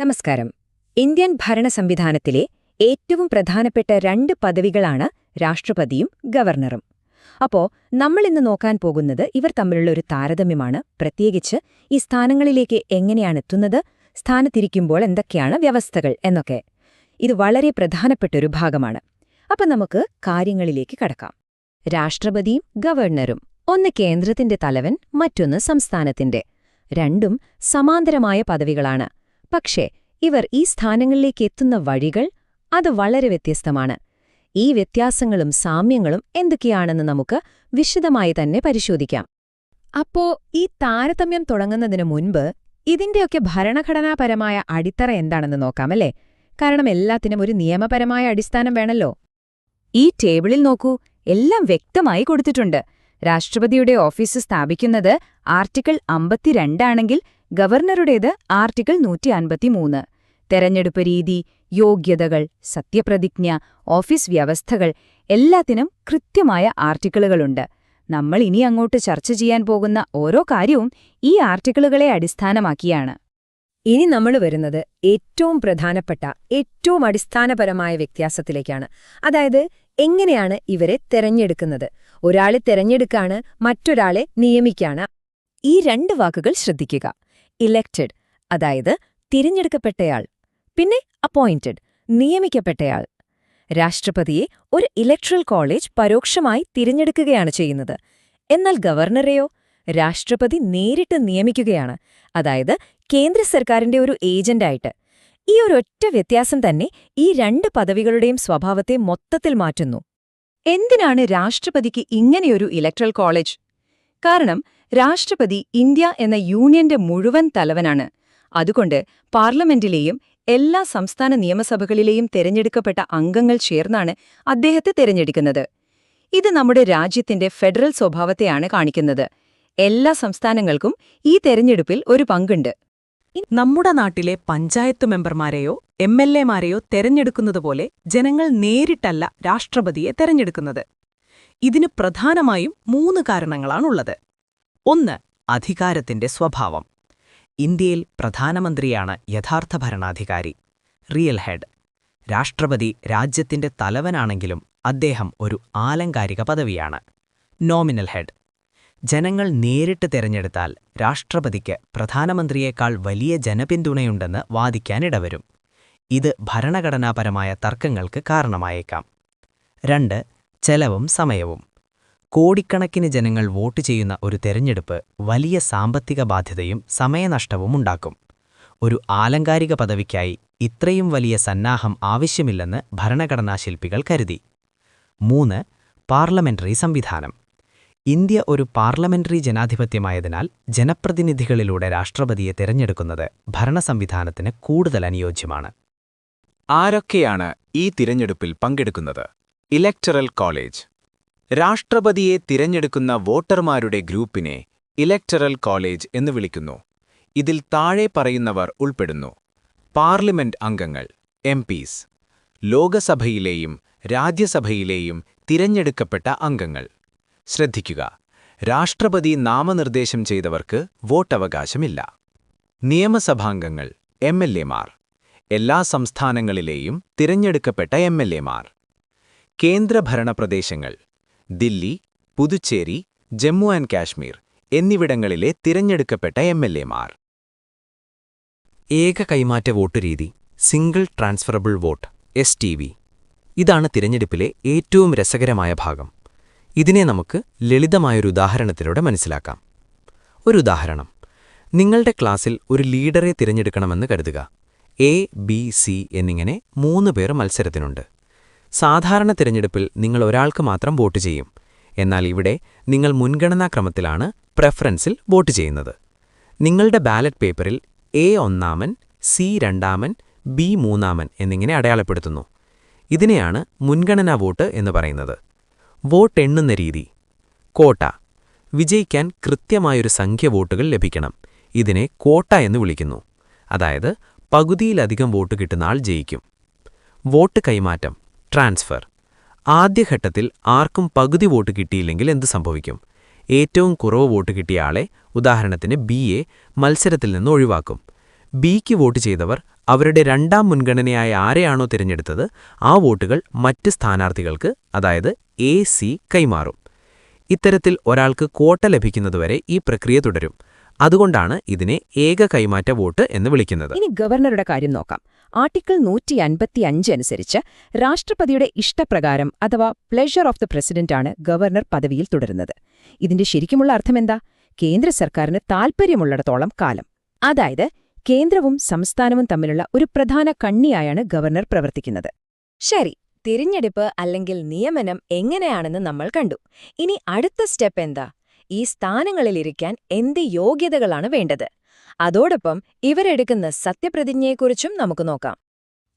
നമസ്കാരം. ഇന്ത്യൻ ഭരണ സംവിധാനത്തിലെ ഏറ്റവും പ്രധാനപ്പെട്ട 2 പദവികളാണ് രാഷ്ട്രപതിയും ഗവർണറും. അപ്പോ നമ്മളിന്ന് നോക്കാൻ പോകുന്നത് ഇവർ തമ്മിലുള്ള ഒരു താരതമ്യമാണ്, പ്രത്യേകിച്ച് ഈ സ്ഥാനങ്ങളിലേക്ക് എങ്ങനെയാണ് എത്തുന്നത്, സ്ഥാനത്തിരിക്കുമ്പോൾ എന്തൊക്കെയാണ് വ്യവസ്ഥകൾ എന്നൊക്കെ. ഇത് വളരെ പ്രധാനപ്പെട്ടൊരു ഭാഗമാണ്. അപ്പൊ നമുക്ക് കാര്യങ്ങളിലേക്ക് കടക്കാം. രാഷ്ട്രപതിയും ഗവർണറും, ഒന്ന് കേന്ദ്രത്തിന്റെ തലവൻ, മറ്റൊന്ന് സംസ്ഥാനത്തിന്റെ. രണ്ടും സമാന്തരമായ പദവികളാണ്. പക്ഷേ ഇവർ ഈ സ്ഥാനങ്ങളിലേക്ക് എത്തുന്ന വഴികൾ അത് വളരെ വ്യത്യസ്തമാണ്. ഈ വ്യത്യാസങ്ങളും സാമ്യങ്ങളും എന്തൊക്കെയാണെന്ന് നമുക്ക് വിശദമായി തന്നെ പരിശോധിക്കാം. അപ്പോ ഈ താരതമ്യം തുടങ്ങുന്നതിനു മുൻപ് ഇതിന്റെയൊക്കെ ഭരണഘടനാപരമായ അടിത്തറ എന്താണെന്ന് നോക്കാമല്ലേ? കാരണം എല്ലാത്തിനും ഒരു നിയമപരമായ അടിസ്ഥാനം വേണല്ലോ. ഈ ടേബിളിൽ നോക്കൂ, എല്ലാം വ്യക്തമായി കൊടുത്തിട്ടുണ്ട്. രാഷ്ട്രപതിയുടെ ഓഫീസ് സ്ഥാപിക്കുന്നത് ആർട്ടിക്കിൾ 52 ആണെങ്കിൽ ഗവർണറുടേത് ആർട്ടിക്കിൾ 153. തെരഞ്ഞെടുപ്പ് രീതി, യോഗ്യതകൾ, സത്യപ്രതിജ്ഞ, ഓഫീസ് വ്യവസ്ഥകൾ എല്ലാത്തിനും കൃത്യമായ ആർട്ടിക്കിളുകളുണ്ട്. നമ്മൾ ഇനി അങ്ങോട്ട് ചർച്ച ചെയ്യാൻ പോകുന്ന ഓരോ കാര്യവും ഈ ആർട്ടിക്കിളുകളെ അടിസ്ഥാനമാക്കിയാണ്. ഇനി നമ്മൾ വരുന്നത് ഏറ്റവും പ്രധാനപ്പെട്ട, ഏറ്റവും അടിസ്ഥാനപരമായ വ്യത്യാസത്തിലേക്കാണ്. അതായത് എങ്ങനെയാണ് ഇവരെ തെരഞ്ഞെടുക്കുന്നത്. ഒരാളെ തെരഞ്ഞെടുക്കാണ്, മറ്റൊരാളെ നിയമിക്കാണ്. ഈ 2 വാക്കുകൾ ശ്രദ്ധിക്കുക. ഇലക്റ്റഡ്, അതായത് തിരഞ്ഞെടുക്കപ്പെട്ടയാൾ, പിന്നെ അപ്പോയിന്റഡ്, നിയമിക്കപ്പെട്ടയാൾ. രാഷ്ട്രപതിയെ ഒരു ഇലക്ട്രൽ കോളേജ് പരോക്ഷമായി തിരഞ്ഞെടുക്കുകയാണ് ചെയ്യുന്നത്. എന്നാൽ ഗവർണറെയോ രാഷ്ട്രപതി നേരിട്ട് നിയമിക്കുകയാണ്, അതായത് കേന്ദ്ര സർക്കാരിന്റെ ഒരു ഏജന്റായിട്ട്. ഈ ഒരൊറ്റ വ്യത്യാസം തന്നെ ഈ 2 പദവികളുടെയും സ്വഭാവത്തെ മൊത്തത്തിൽ മാറ്റുന്നു. എന്തിനാണ് രാഷ്ട്രപതിക്ക് ഇങ്ങനെയൊരു ഇലക്ട്രൽ കോളേജ്? കാരണം രാഷ്ട്രപതി ഇന്ത്യ എന്ന യൂണിയന്റെ മുഴുവൻ തലവനാണ്. അതുകൊണ്ട് പാർലമെന്റിലെയും എല്ലാ സംസ്ഥാന നിയമസഭകളിലെയും തെരഞ്ഞെടുക്കപ്പെട്ട അംഗങ്ങൾ ചേർന്നാണ് അദ്ദേഹത്തെ തെരഞ്ഞെടുക്കുന്നത്. ഇത് നമ്മുടെ രാജ്യത്തിന്റെ ഫെഡറൽ സ്വഭാവത്തെയാണ് കാണിക്കുന്നത്. എല്ലാ സംസ്ഥാനങ്ങൾക്കും ഈ തെരഞ്ഞെടുപ്പിൽ ഒരു പങ്കുണ്ട്. നമ്മുടെ നാട്ടിലെ പഞ്ചായത്ത് മെമ്പർമാരെയോ എംഎൽഎമാരെയോ തെരഞ്ഞെടുക്കുന്നതുപോലെ ജനങ്ങൾ നേരിട്ടല്ല രാഷ്ട്രപതിയെ തെരഞ്ഞെടുക്കുന്നത്. ഇതിന് പ്രധാനമായും 3 കാരണങ്ങളാണുള്ളത്. 1. അധികാരത്തിന്റെ സ്വഭാവം. ഇന്ത്യയിൽ പ്രധാനമന്ത്രിയാണ് യഥാർത്ഥ ഭരണാധികാരി, റിയൽ ഹെഡ്. രാഷ്ട്രപതി രാജ്യത്തിന്റെ തലവനാണെങ്കിലും അദ്ദേഹം ഒരു ആലങ്കാരിക പദവിയാണ്, നോമിനൽ ഹെഡ്. ജനങ്ങൾ നേരിട്ട് തെരഞ്ഞെടുത്താൽ രാഷ്ട്രപതിക്ക് പ്രധാനമന്ത്രിയേക്കാൾ വലിയ ജനപിന്തുണയുണ്ടെന്ന് വാദിക്കാനിടവരും. ഇത് ഭരണഘടനാപരമായ തർക്കങ്ങൾക്ക് കാരണമായേക്കാം. 2. ചെലവും സമയവും. കോടിക്കണക്കിന് ജനങ്ങൾ വോട്ട് ചെയ്യുന്ന ഒരു തെരഞ്ഞെടുപ്പ് വലിയ സാമ്പത്തിക ബാധ്യതയും സമയനഷ്ടവും ഉണ്ടാക്കും. ഒരു ആലങ്കാരിക പദവിക്കായി ഇത്രയും വലിയ സന്നാഹം ആവശ്യമില്ലെന്ന് ഭരണഘടനാശില്പികൾ കരുതി. 3. പാർലമെന്ററി സംവിധാനം. ഇന്ത്യ ഒരു പാർലമെന്ററി ജനാധിപത്യമായതിനാൽ ജനപ്രതിനിധികളിലൂടെ രാഷ്ട്രപതിയെ തിരഞ്ഞെടുക്കുന്നത് ഭരണസംവിധാനത്തിന് കൂടുതൽ അനുയോജ്യമാണ്. ആരൊക്കെയാണ് ഈ തിരഞ്ഞെടുപ്പിൽ പങ്കെടുക്കുന്നത്? Electoral college. രാഷ്ട്രപതിയെ തിരഞ്ഞെടുക്കുന്ന വോട്ടർമാരുടെ ഗ്രൂപ്പിനെ ഇലക്ടറൽ കോളേജ് എന്ന് വിളിക്കുന്നു. ഇതിൽ താഴെ പറയുന്നവർ ഉൾപ്പെടുന്നു: പാർലമെന്റ് അംഗങ്ങൾ, എംപീസ്, ലോകസഭയിലെയും രാജ്യസഭയിലെയും തിരഞ്ഞെടുക്കപ്പെട്ട അംഗങ്ങൾ. ശ്രദ്ധിക്കുക, രാഷ്ട്രപതി നാമനിർദ്ദേശം ചെയ്തവർക്ക് വോട്ടവകാശമില്ല. നിയമസഭാംഗങ്ങൾ, എംഎൽഎമാർ, എല്ലാ സംസ്ഥാനങ്ങളിലെയും തിരഞ്ഞെടുക്കപ്പെട്ട എംഎൽഎമാർ. കേന്ദ്രഭരണ പ്രദേശങ്ങൾ, ദില്ലി, പുതുച്ചേരി, ജമ്മു ആൻഡ് കാശ്മീർ എന്നിവിടങ്ങളിലെ തിരഞ്ഞെടുക്കപ്പെട്ട എംഎൽഎമാർ. ഏക കൈമാറ്റ വോട്ട് രീതി, സിംഗിൾ ട്രാൻസ്ഫറബിൾ വോട്ട്, STV. ഇതാണ് തിരഞ്ഞെടുപ്പിലെ ഏറ്റവും രസകരമായ ഭാഗം. ഇതിനെ നമുക്ക് ലളിതമായൊരു ഉദാഹരണത്തിലൂടെ മനസ്സിലാക്കാം. ഒരു ഉദാഹരണം: നിങ്ങളുടെ ക്ലാസ്സിൽ ഒരു ലീഡറെ തിരഞ്ഞെടുക്കണമെന്ന് കരുതുക. A, B, C എന്നിങ്ങനെ 3 പേർ മത്സരത്തിനുണ്ട്. സാധാരണ തിരഞ്ഞെടുപ്പിൽ നിങ്ങൾ ഒരാൾക്ക് മാത്രം വോട്ട് ചെയ്യും. എന്നാൽ ഇവിടെ നിങ്ങൾ മുൻഗണനാക്രമത്തിലാണ്, പ്രെഫറൻസിൽ വോട്ട് ചെയ്യുന്നത്. നിങ്ങളുടെ ബാലറ്റ് പേപ്പറിൽ A ഒന്നാമൻ, C രണ്ടാമൻ, B മൂന്നാമൻ എന്നിങ്ങനെ അടയാളപ്പെടുത്തുന്നു. ഇതിനെയാണ് മുൻഗണനാ വോട്ട് എന്ന് പറയുന്നത്. വോട്ട് എണ്ണുന്ന രീതി. കോട്ട. വിജയിക്കാൻ കൃത്യമായൊരു സംഖ്യ വോട്ടുകൾ ലഭിക്കണം. ഇതിനെ കോട്ട എന്ന് വിളിക്കുന്നു. അതായത് പകുതിയിലധികം വോട്ട് കിട്ടുന്ന ആൾ ജയിക്കും. വോട്ട് കൈമാറ്റം, ട്രാൻസ്ഫർ. ആദ്യഘട്ടത്തിൽ ആർക്കും പകുതി വോട്ട് കിട്ടിയില്ലെങ്കിൽ എന്ത് സംഭവിക്കും? ഏറ്റവും കുറവ് വോട്ട് കിട്ടിയ ആളെ, ഉദാഹരണത്തിന് ബിയെ, മത്സരത്തിൽ നിന്ന് ഒഴിവാക്കും. ബിക്ക് വോട്ട് ചെയ്തവർ അവരുടെ രണ്ടാം മുൻഗണനയായ ആരെയാണോ തിരഞ്ഞെടുത്തത് ആ വോട്ടുകൾ മറ്റ് സ്ഥാനാർത്ഥികൾക്ക്, അതായത് AC, കൈമാറും. ഇത്തരത്തിൽ ഒരാൾക്ക് ക്വോട്ട ലഭിക്കുന്നതുവരെ ഈ പ്രക്രിയ തുടരും. അതുകൊണ്ടാണ് ഇതിനെ ഏക കൈമാറ്റ വോട്ട് എന്ന് വിളിക്കുന്നത്. ഇനി ഗവർണറുടെ കാര്യം നോക്കാം. ആർട്ടിക്കിൾ 155 അനുസരിച്ച് രാഷ്ട്രപതിയുടെ ഇഷ്ടപ്രകാരം അഥവാ പ്ലഷർ ഓഫ് ദ പ്രസിഡന്റാണ് ഗവർണർ പദവിയിൽ തുടരുന്നത്. ഇതിന്റെ ശരിക്കുമുള്ള അർത്ഥമെന്താ? കേന്ദ്ര സർക്കാരിന് താൽപ്പര്യമുള്ളിടത്തോളം കാലം. അതായത് കേന്ദ്രവും സംസ്ഥാനവും തമ്മിലുള്ള ഒരു പ്രധാന കണ്ണിയായാണ് ഗവർണർ പ്രവർത്തിക്കുന്നത്. ശരി, തിരഞ്ഞെടുപ്പ് അല്ലെങ്കിൽ നിയമനം എങ്ങനെയാണെന്ന് നമ്മൾ കണ്ടു. ഇനി അടുത്ത സ്റ്റെപ്പ് എന്താ? ഈ സ്ഥാനങ്ങളിലിരിക്കാൻ എന്ത് യോഗ്യതകളാണ് വേണ്ടത്? അതോടൊപ്പം ഇവരെടുക്കുന്ന സത്യപ്രതിജ്ഞയെക്കുറിച്ചും നമുക്ക് നോക്കാം.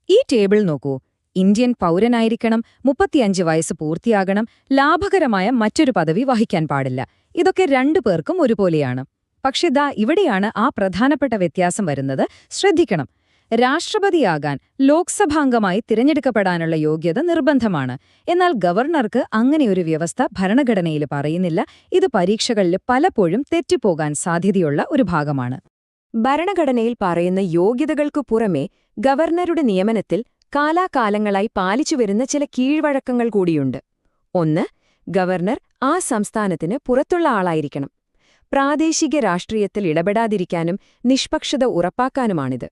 ഈ ടേബിൾ നോക്കൂ. ഇന്ത്യൻ പൗരനായിരിക്കണം, 35 വയസ്സ് പൂർത്തിയാകണം, ലാഭകരമായ മറ്റൊരു പദവി വഹിക്കാൻ പാടില്ല. ഇതൊക്കെ രണ്ടു പേർക്കും ഒരുപോലെയാണ്. പക്ഷെ ദാ ഇവിടെയാണ് ആ പ്രധാനപ്പെട്ട വ്യത്യാസം വരുന്നത്. ശ്രദ്ധിക്കണം. രാഷ്ട്രപതിയാകാൻ ലോക്സഭാംഗമായി തിരഞ്ഞെടുക്കപ്പെടാനുള്ള യോഗ്യത നിർബന്ധമാണ്. എന്നാൽ ഗവർണർക്ക് അങ്ങനെയൊരു വ്യവസ്ഥ ഭരണഘടനയിൽ പറയുന്നില്ല. ഇത് പരീക്ഷകളിൽ പലപ്പോഴും തെറ്റിപ്പോകാൻ സാധ്യതയുള്ള ഒരു ഭാഗമാണ്. ഭരണഘടനയിൽ പറയുന്ന യോഗ്യതകൾക്കു പുറമെ ഗവർണറുടെ നിയമനത്തിൽ കാലാകാലങ്ങളായി പാലിച്ചുവരുന്ന ചില കീഴ്വഴക്കങ്ങൾ കൂടിയുണ്ട്. ഒന്ന്, ഗവർണർ ആ സംസ്ഥാനത്തിന് പുറത്തുള്ള ആളായിരിക്കണം. പ്രാദേശിക രാഷ്ട്രീയത്തിൽ ഇടപെടാതിരിക്കാനും നിഷ്പക്ഷത ഉറപ്പാക്കാനുമാണിത്.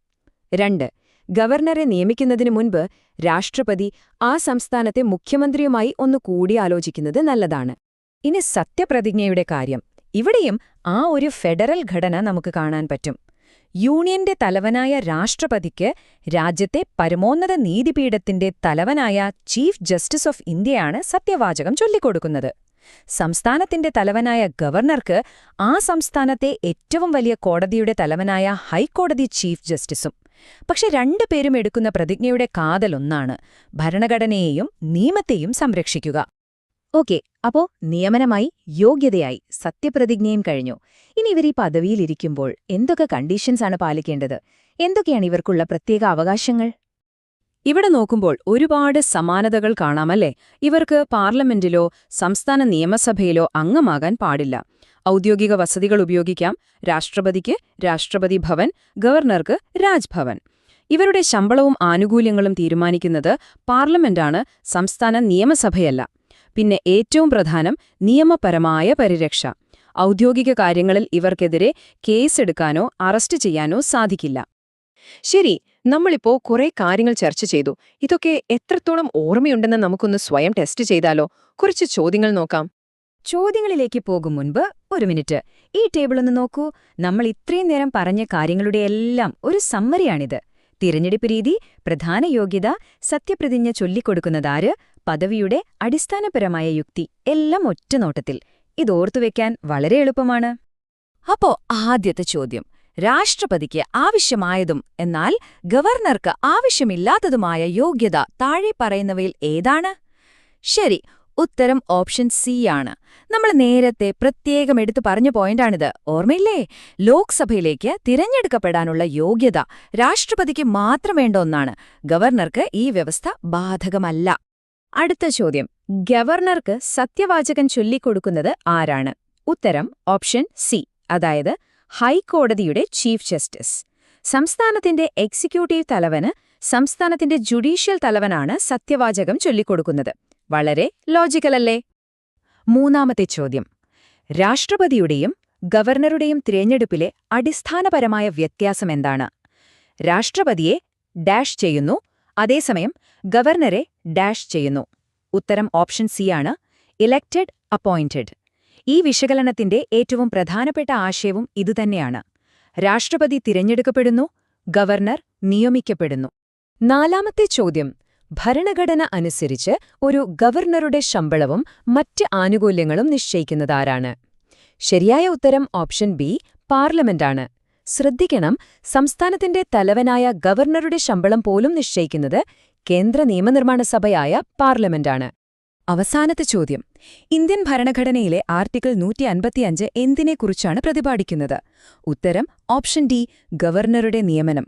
2, ഗവർണറെ നിയമിക്കുന്നതിനു മുൻപ് രാഷ്ട്രപതി ആ സംസ്ഥാനത്തെ മുഖ്യമന്ത്രിയുമായി ഒന്ന് കൂടിയാലോചിക്കുന്നത് നല്ലതാണ്. ഇനി സത്യപ്രതിജ്ഞയുടെ കാര്യം. ഇവിടെയും ആ ഒരു ഫെഡറൽ ഘടന നമുക്ക് കാണാൻ പറ്റും. യൂണിയന്റെ തലവനായ രാഷ്ട്രപതിക്ക് രാജ്യത്തെ പരമോന്നത നീതിപീഠത്തിന്റെ തലവനായ ചീഫ് ജസ്റ്റിസ് ഓഫ് ഇന്ത്യയാണ് സത്യവാചകം ചൊല്ലിക്കൊടുക്കുന്നത്. സംസ്ഥാനത്തിന്റെ തലവനായ ഗവർണർക്ക് ആ സംസ്ഥാനത്തെ ഏറ്റവും വലിയ കോടതിയുടെ തലവനായ ഹൈക്കോടതി ചീഫ് ജസ്റ്റിസും. പക്ഷെ രണ്ടുപേരും എടുക്കുന്ന പ്രതിജ്ഞയുടെ കാതലൊന്നാണ്: ഭരണഘടനയെയും നിയമത്തെയും സംരക്ഷിക്കുക. ഓക്കെ, അപ്പോ നിയമനമായി, യോഗ്യതയായി, സത്യപ്രതിജ്ഞയും കഴിഞ്ഞു. ഇനി ഇവർ ഈ പദവിയിലിരിക്കുമ്പോൾ എന്തൊക്കെ കണ്ടീഷൻസാണ് പാലിക്കേണ്ടത്? എന്തൊക്കെയാണ് ഇവർക്കുള്ള പ്രത്യേക അവകാശങ്ങൾ? ഇവിടെ നോക്കുമ്പോൾ ഒരുപാട് സമാനതകൾ കാണാമല്ലേ? ഇവർക്ക് പാർലമെന്റിലോ സംസ്ഥാന നിയമസഭയിലോ അംഗമാകാൻ പാടില്ല. ഔദ്യോഗിക വസതികൾ ഉപയോഗിക്കാം. രാഷ്ട്രപതിക്ക് രാഷ്ട്രപതി ഭവൻ, ഗവർണർക്ക് രാജ്ഭവൻ. ഇവരുടെ ശമ്പളവും ആനുകൂല്യങ്ങളും തീരുമാനിക്കുന്നത് പാർലമെന്റാണ്, സംസ്ഥാന നിയമസഭയല്ല. പിന്നെ ഏറ്റവും പ്രധാനം നിയമപരമായ പരിരക്ഷ. ഔദ്യോഗിക കാര്യങ്ങളിൽ ഇവർക്കെതിരെ കേസെടുക്കാനോ അറസ്റ്റ് ചെയ്യാനോ സാധിക്കില്ല. ശരി, നമ്മളിപ്പോ കുറെ കാര്യങ്ങൾ ചർച്ച ചെയ്തു. ഇതൊക്കെ എത്രത്തോളം ഓർമ്മയുണ്ടെന്ന് നമുക്കൊന്ന് സ്വയം ടെസ്റ്റ് ചെയ്താലോ? കുറച്ച് ചോദ്യങ്ങൾ നോക്കാം. ചോദ്യങ്ങളിലേക്ക് പോകും മുൻപ് ഒരു മിനിറ്റ്, ഈ ടേബിൾ ഒന്ന് നോക്കൂ. നമ്മൾ ഇത്രയും നേരം പറഞ്ഞ കാര്യങ്ങളുടെയെല്ലാം ഒരു സമ്മറിയാണിത്. തിരഞ്ഞെടുപ്പ് രീതി, പ്രധാന യോഗ്യത, സത്യപ്രതിജ്ഞ ചൊല്ലിക്കൊടുക്കുന്നതാര്, പദവിയുടെ അടിസ്ഥാനപരമായ യുക്തി, എല്ലാം ഒറ്റനോട്ടത്തിൽ. ഇതോർത്തുവെക്കാൻ വളരെ എളുപ്പമാണ്. അപ്പോ ആദ്യത്തെ ചോദ്യം: രാഷ്ട്രപതിക്ക് ആവശ്യമായതും എന്നാൽ ഗവർണർക്ക് ആവശ്യമില്ലാത്തതുമായ യോഗ്യത താഴെ പറയുന്നവയിൽ ഏതാണ്? ശരി, ഉത്തരം ഓപ്ഷൻ സി ആണ്. നമ്മൾ നേരത്തെ പ്രത്യേകം എടുത്തു പറഞ്ഞ പോയിന്റാണിത്, ഓർമ്മയില്ലേ? ലോക്സഭയിലേക്ക് തിരഞ്ഞെടുക്കപ്പെടാനുള്ള യോഗ്യത രാഷ്ട്രപതിക്ക് മാത്രം വേണ്ട ഒന്നാണ്. ഗവർണർക്ക് ഈ വ്യവസ്ഥ ബാധകമല്ല. അടുത്ത ചോദ്യം: ഗവർണർക്ക് സത്യവാചകം ചൊല്ലിക്കൊടുക്കുന്നത് ആരാണ്? ഉത്തരം ഓപ്ഷൻ സി, അതായത് ഹൈക്കോടതിയുടെ ചീഫ് ജസ്റ്റിസ്. സംസ്ഥാനത്തിന്റെ എക്സിക്യൂട്ടീവ് തലവന് സംസ്ഥാനത്തിന്റെ ജുഡീഷ്യൽ തലവനാണ് സത്യവാചകം ചൊല്ലിക്കൊടുക്കുന്നത്. വളരെ ലോജിക്കലല്ലേ? മൂന്നാമത്തെ ചോദ്യം: രാഷ്ട്രപതിയുടെയും ഗവർണറുടെയും തിരഞ്ഞെടുപ്പിലെ അടിസ്ഥാനപരമായ വ്യത്യാസമെന്താണ്? രാഷ്ട്രപതിയെ ഡാഷ് ചെയ്യുന്നു, അതേസമയം ഗവർണറെ ഡാഷ് ചെയ്യുന്നു. ഉത്തരം ഓപ്ഷൻ സി ആണ്, ഇലക്റ്റഡ് അപ്പോയിന്റഡ്. ഈ വിശകലനത്തിന്റെ ഏറ്റവും പ്രധാനപ്പെട്ട ആശയവും ഇതുതന്നെയാണ്. രാഷ്ട്രപതി തിരഞ്ഞെടുക്കപ്പെടുന്നു, ഗവർണർ നിയമിക്കപ്പെടുന്നു. നാലാമത്തെ ചോദ്യം: ഭരണഘടന അനുസരിച്ച് ഒരു ഗവർണറുടെ ശമ്പളവും മറ്റ് ആനുകൂല്യങ്ങളും നിശ്ചയിക്കുന്നതാരാണ്? ശരിയായ ഉത്തരം ഓപ്ഷൻ ബി, പാർലമെന്റാണ്. ശ്രദ്ധിക്കണം, സംസ്ഥാനത്തിന്റെ തലവനായ ഗവർണറുടെ ശമ്പളം പോലും നിശ്ചയിക്കുന്നത് കേന്ദ്ര നിയമനിർമ്മാണ സഭയായ പാർലമെന്റാണ്. അവസാനത്തെ ചോദ്യം: ഇന്ത്യൻ ഭരണഘടനയിലെ ആർട്ടിക്കിൾ 155 എന്തിനെക്കുറിച്ചാണ് പ്രതിപാദിക്കുന്നത്? ഉത്തരം ഓപ്ഷൻ ഡി, ഗവർണറുടെ നിയമനം.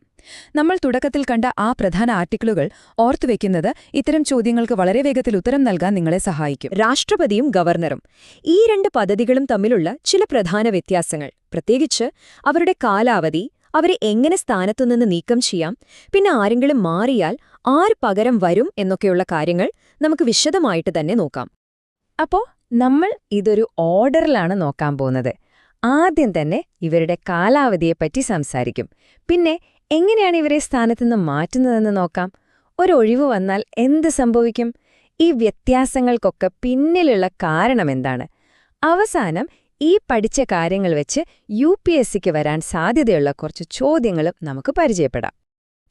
നമ്മൾ തുടക്കത്തിൽ കണ്ട ആ പ്രധാന ആർട്ടിക്കിളുകൾ ഓർത്തുവെക്കുന്നത് ഇത്തരം ചോദ്യങ്ങൾക്ക് വളരെ വേഗത്തിൽ ഉത്തരം നൽകാൻ നിങ്ങളെ സഹായിക്കും. രാഷ്ട്രപതിയും ഗവർണറും, ഈ രണ്ട് പദ്ധതികളും തമ്മിലുള്ള ചില പ്രധാന വ്യത്യാസങ്ങൾ, പ്രത്യേകിച്ച് അവരുടെ കാലാവധി, അവരെ എങ്ങനെ സ്ഥാനത്തുനിന്ന് നീക്കം ചെയ്യാം, പിന്നെ ആരെങ്കിലും മാറിയാൽ ആര് പകരം വരും എന്നൊക്കെയുള്ള കാര്യങ്ങൾ നമുക്ക് വിശദമായിട്ട് തന്നെ നോക്കാം. അപ്പോ നമ്മൾ ഇതൊരു ഓർഡറിലാണ് നോക്കാൻ പോകുന്നത്. ആദ്യം തന്നെ ഇവരുടെ കാലാവധിയെപ്പറ്റി സംസാരിക്കും. പിന്നെ എങ്ങനെയാണ് ഇവരെ സ്ഥാനത്തുനിന്ന് മാറ്റുന്നതെന്ന് നോക്കാം. ഒരൊഴിവ് വന്നാൽ എന്ത് സംഭവിക്കും? ഈ വ്യത്യാസങ്ങൾക്കൊക്കെ പിന്നിലുള്ള കാരണമെന്താണ്? അവസാനം ഈ പഠിച്ച കാര്യങ്ങൾ വെച്ച് UPSCക്ക് വരാൻ സാധ്യതയുള്ള കുറച്ച് ചോദ്യങ്ങളും നമുക്ക് പരിചയപ്പെടാം.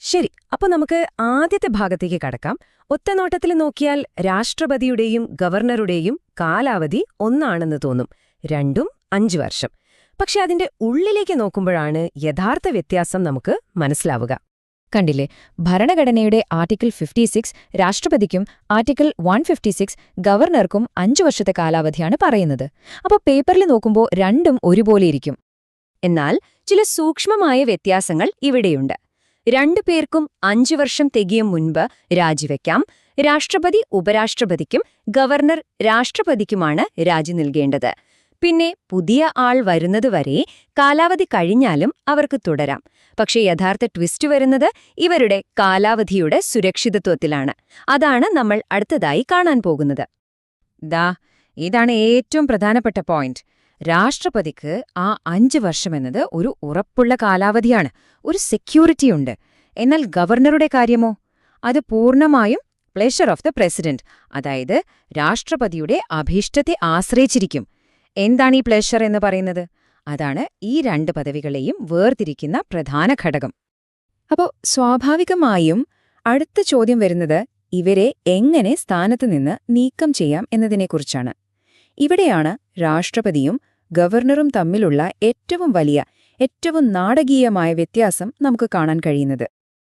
ശരി, അപ്പൊ നമുക്ക് ആദ്യത്തെ ഭാഗത്തേക്ക് കടക്കാം. ഒറ്റനോട്ടത്തിൽ നോക്കിയാൽ രാഷ്ട്രപതിയുടെയും ഗവർണറുടെയും കാലാവധി ഒന്നാണെന്ന് തോന്നും, രണ്ടും 5 വർഷം. പക്ഷെ അതിന്റെ ഉള്ളിലേക്ക് നോക്കുമ്പോഴാണ് യഥാർത്ഥ വ്യത്യാസം നമുക്ക് മനസ്സിലാവുക. കണ്ടില്ലേ, ഭരണഘടനയുടെ ആർട്ടിക്കിൾ 56 രാഷ്ട്രപതിക്കും ആർട്ടിക്കിൾ 156 ഗവർണർക്കും 5 വർഷത്തെ കാലാവധിയാണ് പറയുന്നത്. അപ്പോൾ പേപ്പറിൽ നോക്കുമ്പോൾ രണ്ടും ഒരുപോലെയിരിക്കും. എന്നാൽ ചില സൂക്ഷ്മമായ വ്യത്യാസങ്ങൾ ഇവിടെയുണ്ട്. രണ്ടുപേർക്കും 5 വർഷം തികയും മുൻപ് രാജിവെക്കാം. രാഷ്ട്രപതി ഉപരാഷ്ട്രപതിക്കും ഗവർണർ രാഷ്ട്രപതിക്കുമാണ് രാജി നൽകേണ്ടത്. പിന്നെ പുതിയ ആൾ വരുന്നതുവരെ കാലാവധി കഴിഞ്ഞാലും അവർക്ക് തുടരാം. പക്ഷേ യഥാർത്ഥ ട്വിസ്റ്റ് വരുന്നത് ഇവരുടെ കാലാവധിയുടെ സുരക്ഷിതത്വത്തിലാണ്. അതാണ് നമ്മൾ അടുത്തതായി കാണാൻ പോകുന്നത്. ഇതാണ് ഏറ്റവും പ്രധാനപ്പെട്ട പോയിന്റ്. രാഷ്ട്രപതിക്ക് ആ 5 വർഷമെന്നത് ഒരു ഉറപ്പുള്ള കാലാവധിയാണ്, ഒരു സെക്യൂരിറ്റിയുണ്ട്. എന്നാൽ ഗവർണറുടെ കാര്യമോ? അത് പൂർണ്ണമായും പ്ലെഷർ ഓഫ് ദ പ്രസിഡന്റ്, അതായത് രാഷ്ട്രപതിയുടെ അഭീഷ്ടത്തെ ആശ്രയിച്ചിരിക്കും. എന്താണ് ഈ പ്ലെഷർ എന്ന് പറയുന്നത്? അതാണ് ഈ 2 പദവികളെയും വേർതിരിക്കുന്ന പ്രധാന ഘടകം. അപ്പോൾ സ്വാഭാവികമായും അടുത്ത ചോദ്യം വരുന്നത് ഇവരെ എങ്ങനെ സ്ഥാനത്തുനിന്ന് നീക്കം ചെയ്യാം എന്നതിനെക്കുറിച്ചാണ്. ഇവിടെയാണ് രാഷ്ട്രപതിയും ഗവർണറും തമ്മിലുള്ള ഏറ്റവും വലിയ, ഏറ്റവും നാടകീയമായ വ്യത്യാസം നമുക്ക് കാണാൻ കഴിയുന്നത്.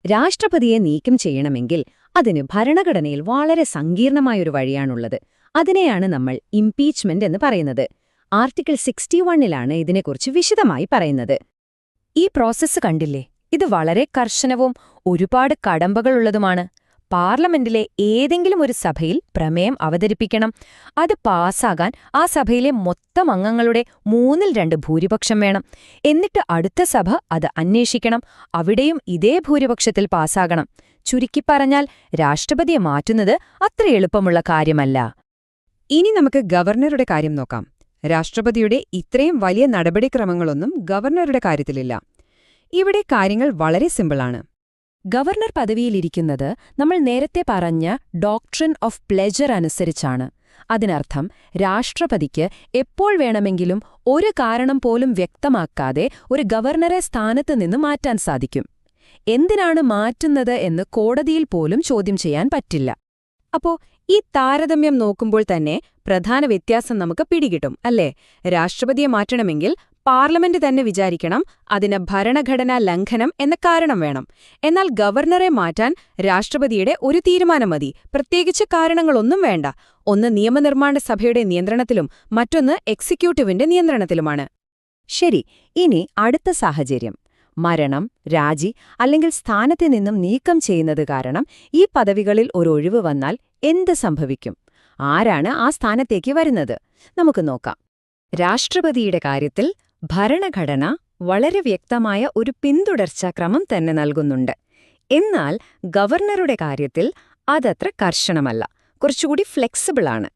രാഷ്ട്രപതിയെ നീക്കം ചെയ്യണമെങ്കിൽ അതിന് ഭരണഘടനയിൽ വളരെ സങ്കീർണമായൊരു വഴിയാണുള്ളത്. അതിനെയാണ് നമ്മൾ ഇംപീച്ച്മെന്റ് എന്ന് പറയുന്നത്. ആർട്ടിക്കിൾ 61ലാണ് ഇതിനെക്കുറിച്ച് വിശദമായി പറയുന്നത്. ഈ പ്രോസസ്സ് കണ്ടില്ലേ? ഇത് വളരെ കർശനവും ഒരുപാട് കടമ്പകളുള്ളതുമാണ്. പാർലമെന്റിലെ ഏതെങ്കിലും ഒരു സഭയിൽ പ്രമേയം അവതരിപ്പിക്കണം. അത് പാസ്സാകാൻ ആ സഭയിലെ മൊത്തം അംഗങ്ങളുടെ 2/3 ഭൂരിപക്ഷം വേണം. എന്നിട്ട് അടുത്ത സഭ അത് അന്വേഷിക്കണം. അവിടെയും ഇതേ ഭൂരിപക്ഷത്തിൽ പാസ്സാകണം. ചുരുക്കിപ്പറഞ്ഞാൽ രാഷ്ട്രപതിയെ മാറ്റുന്നത് അത്ര എളുപ്പമുള്ള കാര്യമല്ല. ഇനി നമുക്ക് ഗവർണറുടെ കാര്യം നോക്കാം. രാഷ്ട്രപതിയുടെ ഇത്രയും വലിയ നടപടിക്രമങ്ങളൊന്നും ഗവർണറുടെ കാര്യത്തിലില്ല. ഇവിടെ കാര്യങ്ങൾ വളരെ സിമ്പിളാണ്. ഗവർണർ പദവിയിലിരിക്കുന്നത് നമ്മൾ നേരത്തെ പറഞ്ഞ ഡോക്ട്രിൻ ഓഫ് പ്ലെജർ അനുസരിച്ചാണ്. അതിനർത്ഥം രാഷ്ട്രപതിക്ക് എപ്പോൾ വേണമെങ്കിലും ഒരു കാരണം പോലും വ്യക്തമാക്കാതെ ഒരു ഗവർണറെ സ്ഥാനത്ത് നിന്ന് മാറ്റാൻ സാധിക്കും. എന്തിനാണ് മാറ്റുന്നത് എന്ന് കോടതിയിൽ പോലും ചോദ്യം ചെയ്യാൻ പറ്റില്ല. അപ്പോ ഈ താരതമ്യം നോക്കുമ്പോൾ തന്നെ പ്രധാന വ്യത്യാസം നമുക്ക് പിടികിട്ടും, അല്ലേ? രാഷ്ട്രപതിയെ മാറ്റണമെങ്കിൽ പാർലമെന്റ് തന്നെ വിചാരിക്കണം, അതിന് ഭരണഘടനാ ലംഘനം എന്ന കാരണം വേണം. എന്നാൽ ഗവർണറെ മാറ്റാൻ രാഷ്ട്രപതിയുടെ ഒരു തീരുമാനം മതി, പ്രത്യേകിച്ച് കാരണങ്ങളൊന്നും വേണ്ട. ഒന്ന് നിയമനിർമ്മാണ സഭയുടെ നിയന്ത്രണത്തിലും മറ്റൊന്ന് എക്സിക്യൂട്ടീവിന്റെ നിയന്ത്രണത്തിലുമാണ്. ശരി, ഇനി അടുത്ത സാഹചര്യം. മരണം, രാജി അല്ലെങ്കിൽ സ്ഥാനത്ത് നിന്നും നീക്കം ചെയ്യുന്നത് കാരണം ഈ പദവികളിൽ ഒരൊഴിവ് വന്നാൽ എന്ത് സംഭവിക്കും? ആരാണ് ആ സ്ഥാനത്തേക്ക് വരുന്നത്? നമുക്ക് നോക്കാം. രാഷ്ട്രപതിയുടെ കാര്യത്തിൽ ഭരണഘടന വളരെ വ്യക്തമായ ഒരു പിന്തുടർച്ചാക്രമം തന്നെ നൽകുന്നുണ്ട്. എന്നാൽ ഗവർണറുടെ കാര്യത്തിൽ അതത്ര കർശനമല്ല, കുറച്ചുകൂടി ഫ്ലെക്സിബിളാണ്.